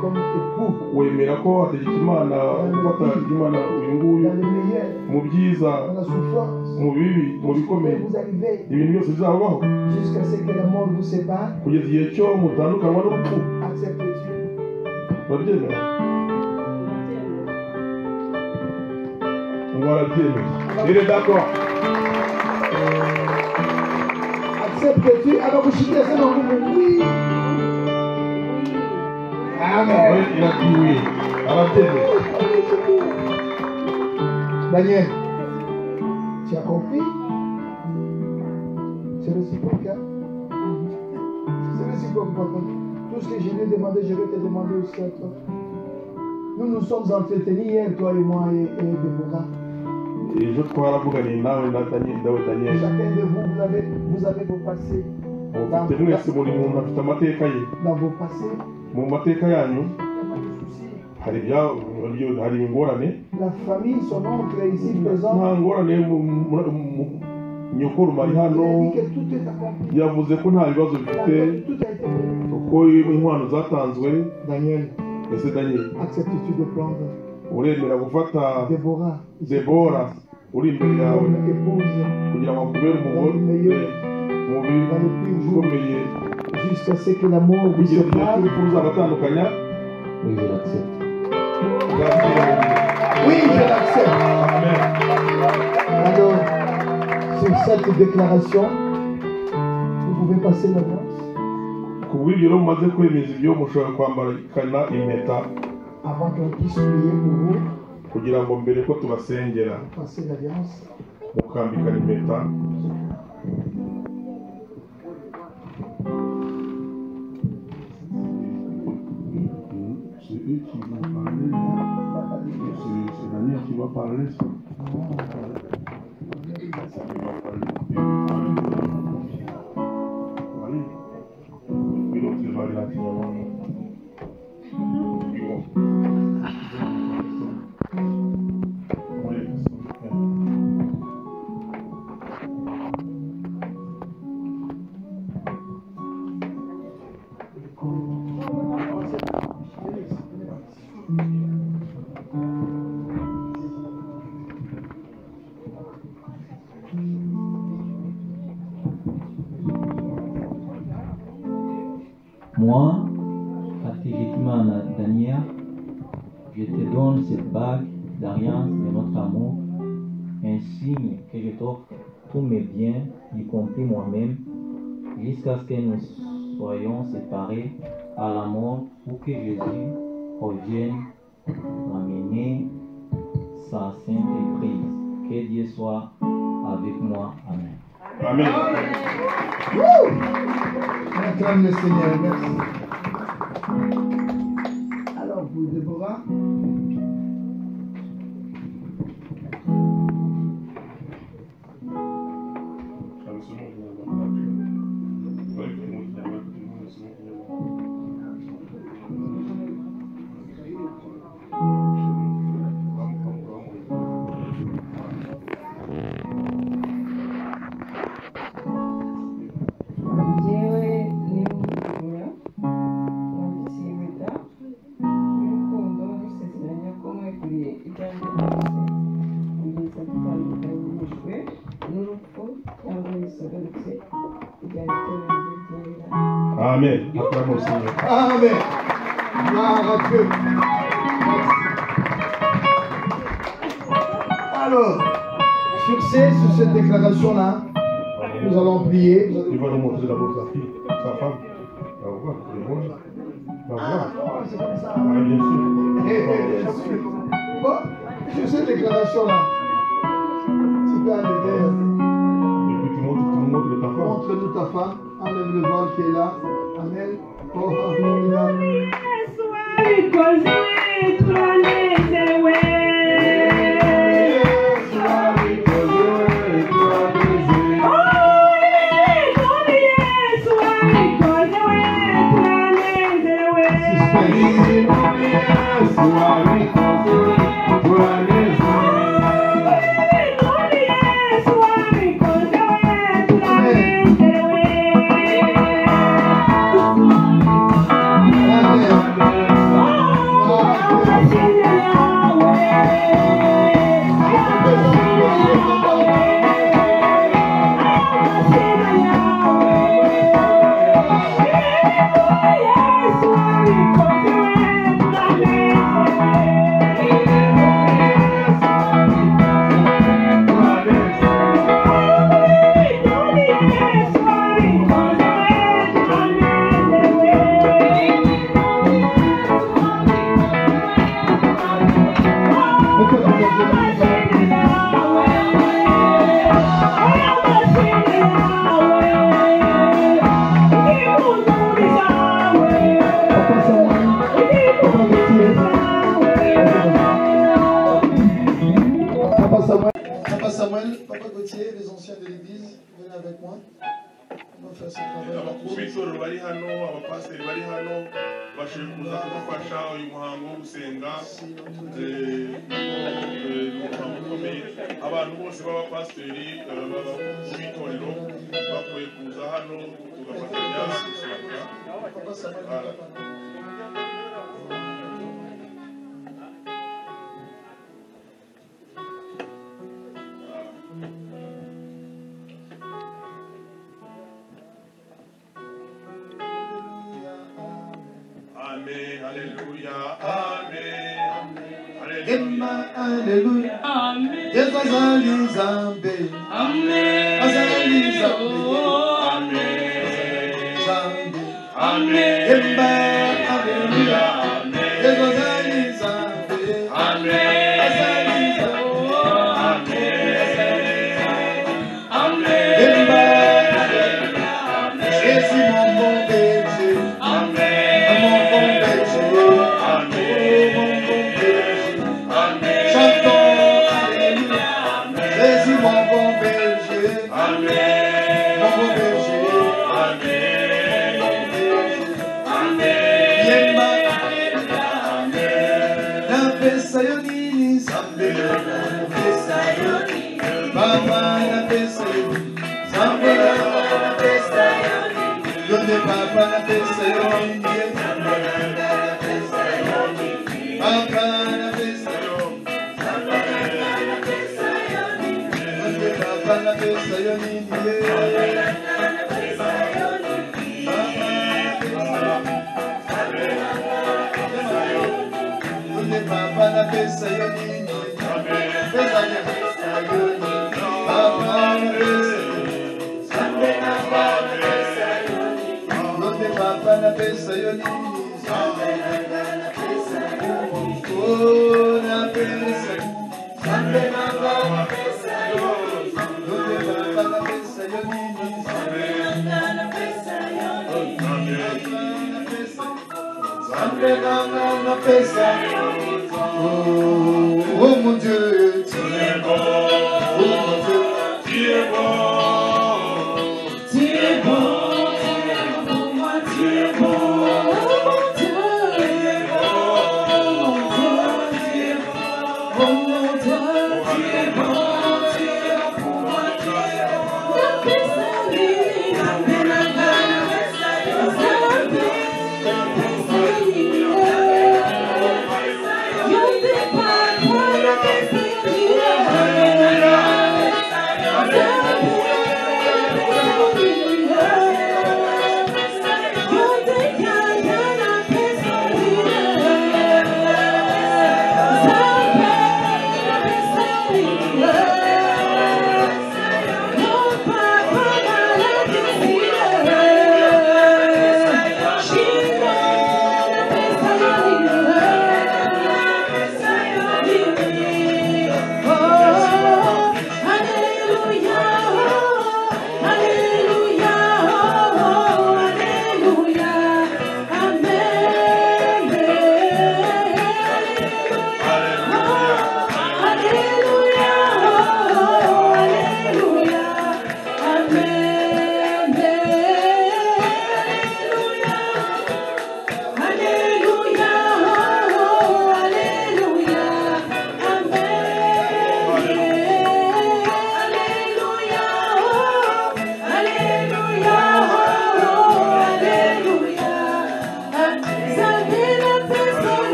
comme époux. Wemera ko Ategekimana gufata Imana yunguyu mu byiza mu bibi mu bikomeye ibintu byose bizabaho jusqu'à ce que la mort vous sépare. Kugeza igihe cyo mutandukanwa n'urupfu. Acceptes-tu? Babyemera? Voilà, il est d'accord. Acceptes-tu? Alors vous chutez ça dans vous. Oui. Amen. Oui, il a dit oui. Alors, Daniel, tu as compris? C'est réciprocal. C'est réciproque, papa. Tout ce que je lui ai demandé, je vais te demander aussi à toi. Nous nous sommes entretenus hier, toi et moi et Déborah. Et je crois à vous gagner là, Daniel. Chacun de vous, vous avez vos passés. Dans vos passés. La famille, son oncle est ici présent. Nyokuru mari hano yavuze ko nta bibazo bifite uko inkwano zatanzwe. Daniel, acceptes-tu de prendre uremera gufata Deborah uri imbere yawe kugira ngo akubere umugore ukomeye jusqu'à ce que l'amour vous sépare? Oui, je l'accepte. Oui, je l'accepte. Amen. Alors, sur cette déclaration, vous pouvez passer l'alliance. Avant qu'on puisse prier pour vous, kugira ngo mbere ko tubasengera passer l'alliance. Mukambikana impeta. C'est eux qui vont parler. C'est Daniel qui va parler. Moi, Ategekimana Daniel, je te donne cette bague d'alliance de notre amour, un signe que je t'offre tous mes biens, y compris moi-même, jusqu'à ce que nous soyons séparés à la mort pour que Jésus revienne amener sa sainte Église. Que Dieu soit avec moi. Amen. Amen. Acclame le Seigneur, merci. Alors, vous, Déborah. Amen. Acclame au Seigneur. Amen. Gloire à Dieu. Merci. Alors, sur cette déclaration-là, nous allons prier. Il va nous montrer d'abord sa fille, sa femme. Va voir, va voir. C'est comme ça. Ah, bien sûr. Bien sûr. Bon, sur cette déclaration-là, tu peux aller derrière. Et puis tu montres ta femme. Montre-nous ta femme. Amène le voile qui est là. Amen. Oh, formidable. Papa Gauthier, les anciens de l'église, venez avec moi. On va faire ce travail. Abakubitoro bari hano, abapasiteri bari hano, bashoboye kuza kudufasha uyu muhango wo gusenga. Umuhango ukomeye. Abantu bose b'abapasiteri b'itorero bakwiye kuza hano tugafatanya gusenga. Amen, alléluia, amen, alléluia, amen. Yesu azali Nzambe, amen. Azali Nzambe, amen. Amen. Yemba, alléluia, amen. Yesu azali Nzambe, amen. Azali Nzambe, amen. Yemba, alléluia, amen. Jésus mon bon berger, amen. Papa na pesa yoni, Papa na pesa yoni, Papa na pesa yoni, Papa na pesa yoni, Papa na pesa yoni, napesa yo nini Nzambe nanga napesa yo napesa Nzambe nanga napesa yo napesa yo nini Nzambe nanga napesa yo Nzambe nanga napesa oh mon Dieu tu es bon oh mon Dieu tu es bon tu es bon pour moi tu es bon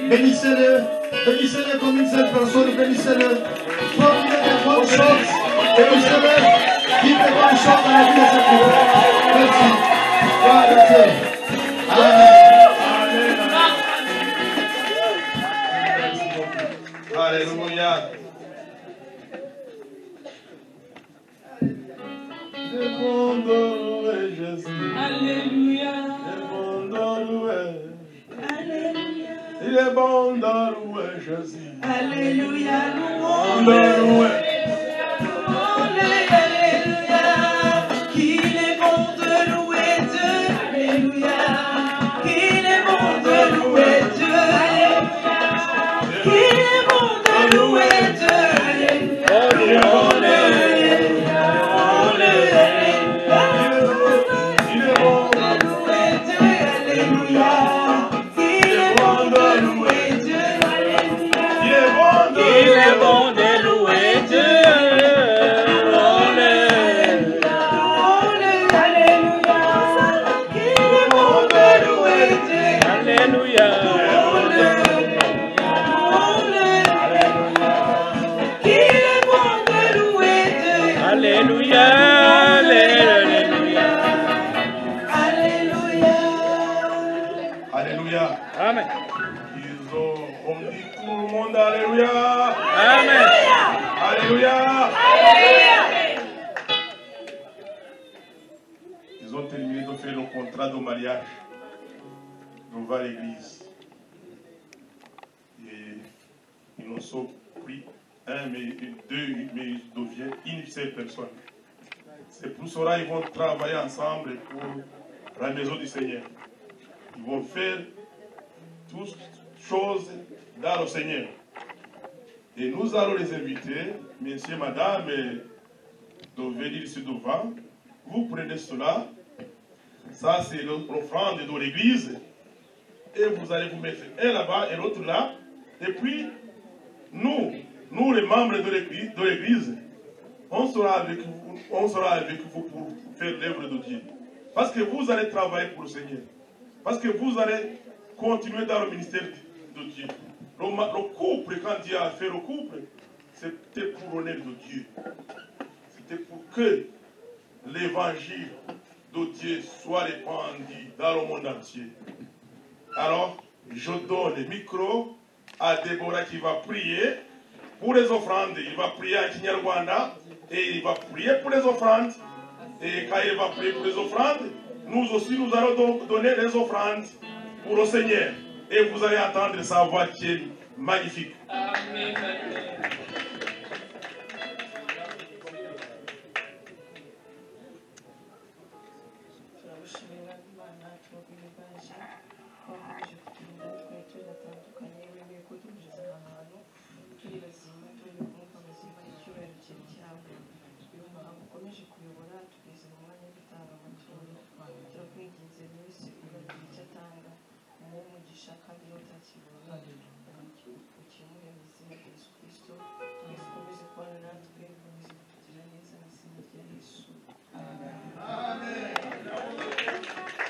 Bénissez-le, bénissez-le comme une seule personne, bénissez-le. Formez des bonnes choses, bénissez-le. Dites des bonnes choses dans la vie de ce couple. Merci. Gloire à Dieu. Amen. Alléluia. Le bon de louer Jésus. Alléluia. Le bon de louer. Alléluia. Il est bon de louer Jésus. Alléluia. Bon de louer. Alléluia. Qu'il est bon de louer Dieu. Alléluia. Qu'il est bon de louer Dieu. Qu'il est bon de louer Dieu. Amen. On dit tout le monde Alléluia. Amen. Alléluia. Ils ont terminé de faire le contrat de mariage. nous va à l'église. Et ils nous sont pris un, mais deux, mais ils deviennent une seule personne. C'est pour cela qu'ils vont travailler ensemble pour la maison du Seigneur. Ils vont faire toutes choses dans le Seigneur. Et nous allons les inviter, messieurs, madame, de venir ici devant. Vous prenez cela. Ça, c'est l'offrande de l'église. Et vous allez vous mettre un là-bas et l'autre là. Et puis, nous les membres de l'église, on sera avec vous pour faire l'œuvre de Dieu. Parce que vous allez travailler pour le Seigneur. Parce que vous allez continuer dans le ministère de Dieu. Le couple, quand Dieu a fait le couple, c'était pour l'honneur de Dieu. C'était pour que l'évangile de Dieu soit répandu dans le monde entier. Alors, je donne le micro à Déborah qui va prier pour les offrandes. Il va prier à Kinyarwanda et il va prier pour les offrandes. Et quand il va prier pour les offrandes, nous aussi nous allons donner les offrandes pour le Seigneur. Et vous allez entendre sa voix qui est magnifique. Amen.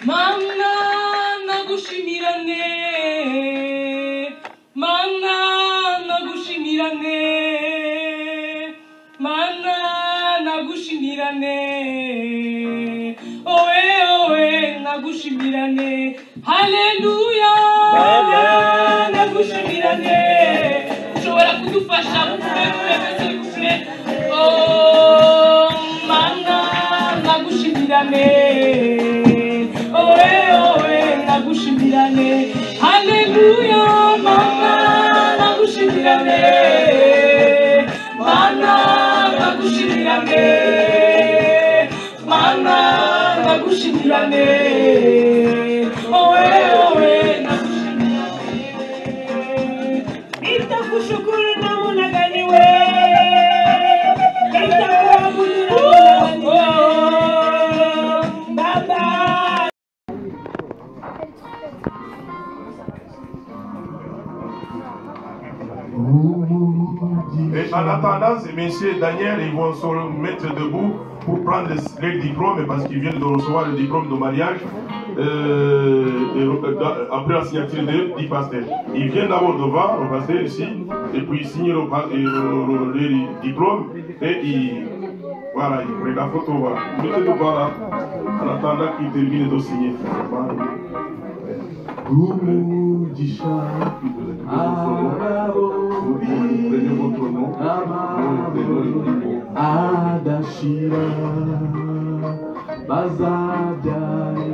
Mana nagushimirane, mana nagushimirane, mana nagushimirane, oe nagushimirane, haleluya, nagushimirane, ushobora kudufasha mufure, oh mana nagushimirane. Nagushimirane, haleluya, mana nagushimirane, mana nagushimirane, mana nagushimirane, nagushimirane. Nitakushukuru na unaganiwe, nitakuabudu na unaganiwe, Baba. Et en attendant, ces messieurs Daniel, ils vont se mettre debout pour prendre les diplômes parce qu'ils viennent de recevoir le diplôme de mariage après la signature du pasteur. Ils viennent d'abord devant, le pasteur ici, et puis ils signent le diplôme et ils prennent la photo. Voilà. Mettez devant là, en attendant qu'ils terminent de signer. Prenez votre nom, Adashira Bazadai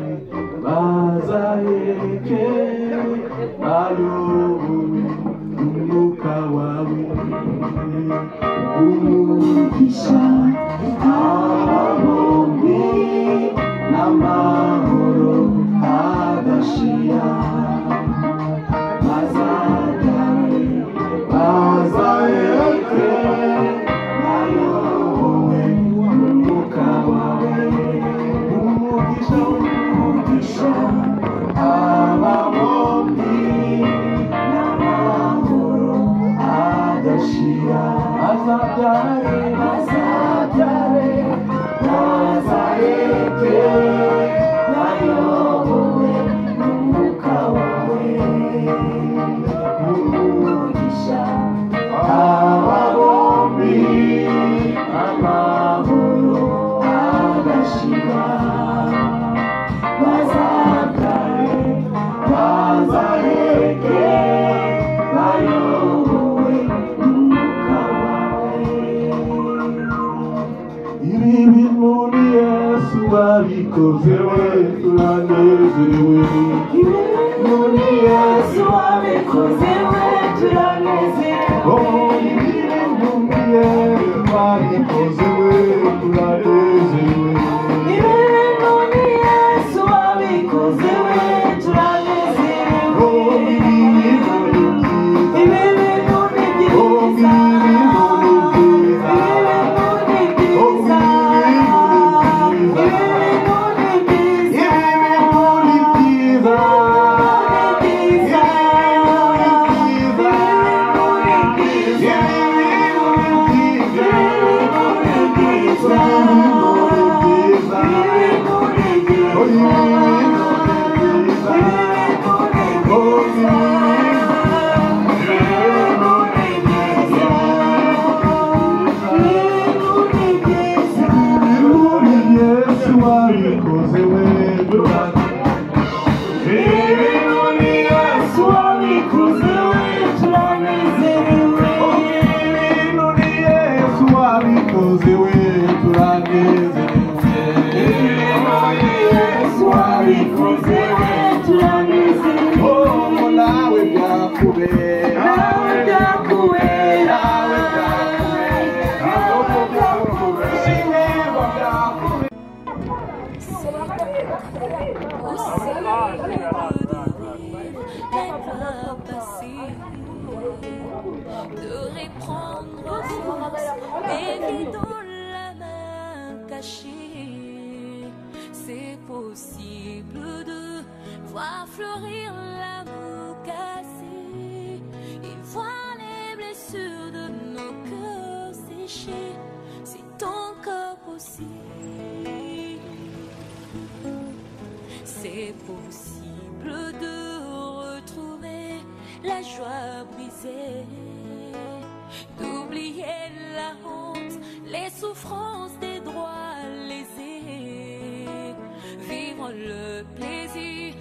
Bazaheke Balumi Umukawawi Umugisha Abombi Namahoro Adashira Bazadai Bazaheke Balumi Umukawawi Umugisha Abombi Namahoro Adashira Bazadai Bazadai Bazaheke Nayobowe Umukawawe Umugisha Abombi Amahoro Adashira Bazadai Bazaheke Nayobowe Umukawawe. Ibi muri Yesu babikoze we turanezerewe. nuni Yesu wabikoze we turanezerewe nuni Yesu wabikoze we turanezerewe nuni Yesu wabikoze we turanezerewe de reprendre force et dans la main cachée. C'est possible de voir fleurir l'amour cassé et voir les blessures de nos cœurs séchés. C'est encore possible. C'est possible de retrouver la joie brisée, d'oublier la honte, les souffrances des droits lésés, vivre le plaisir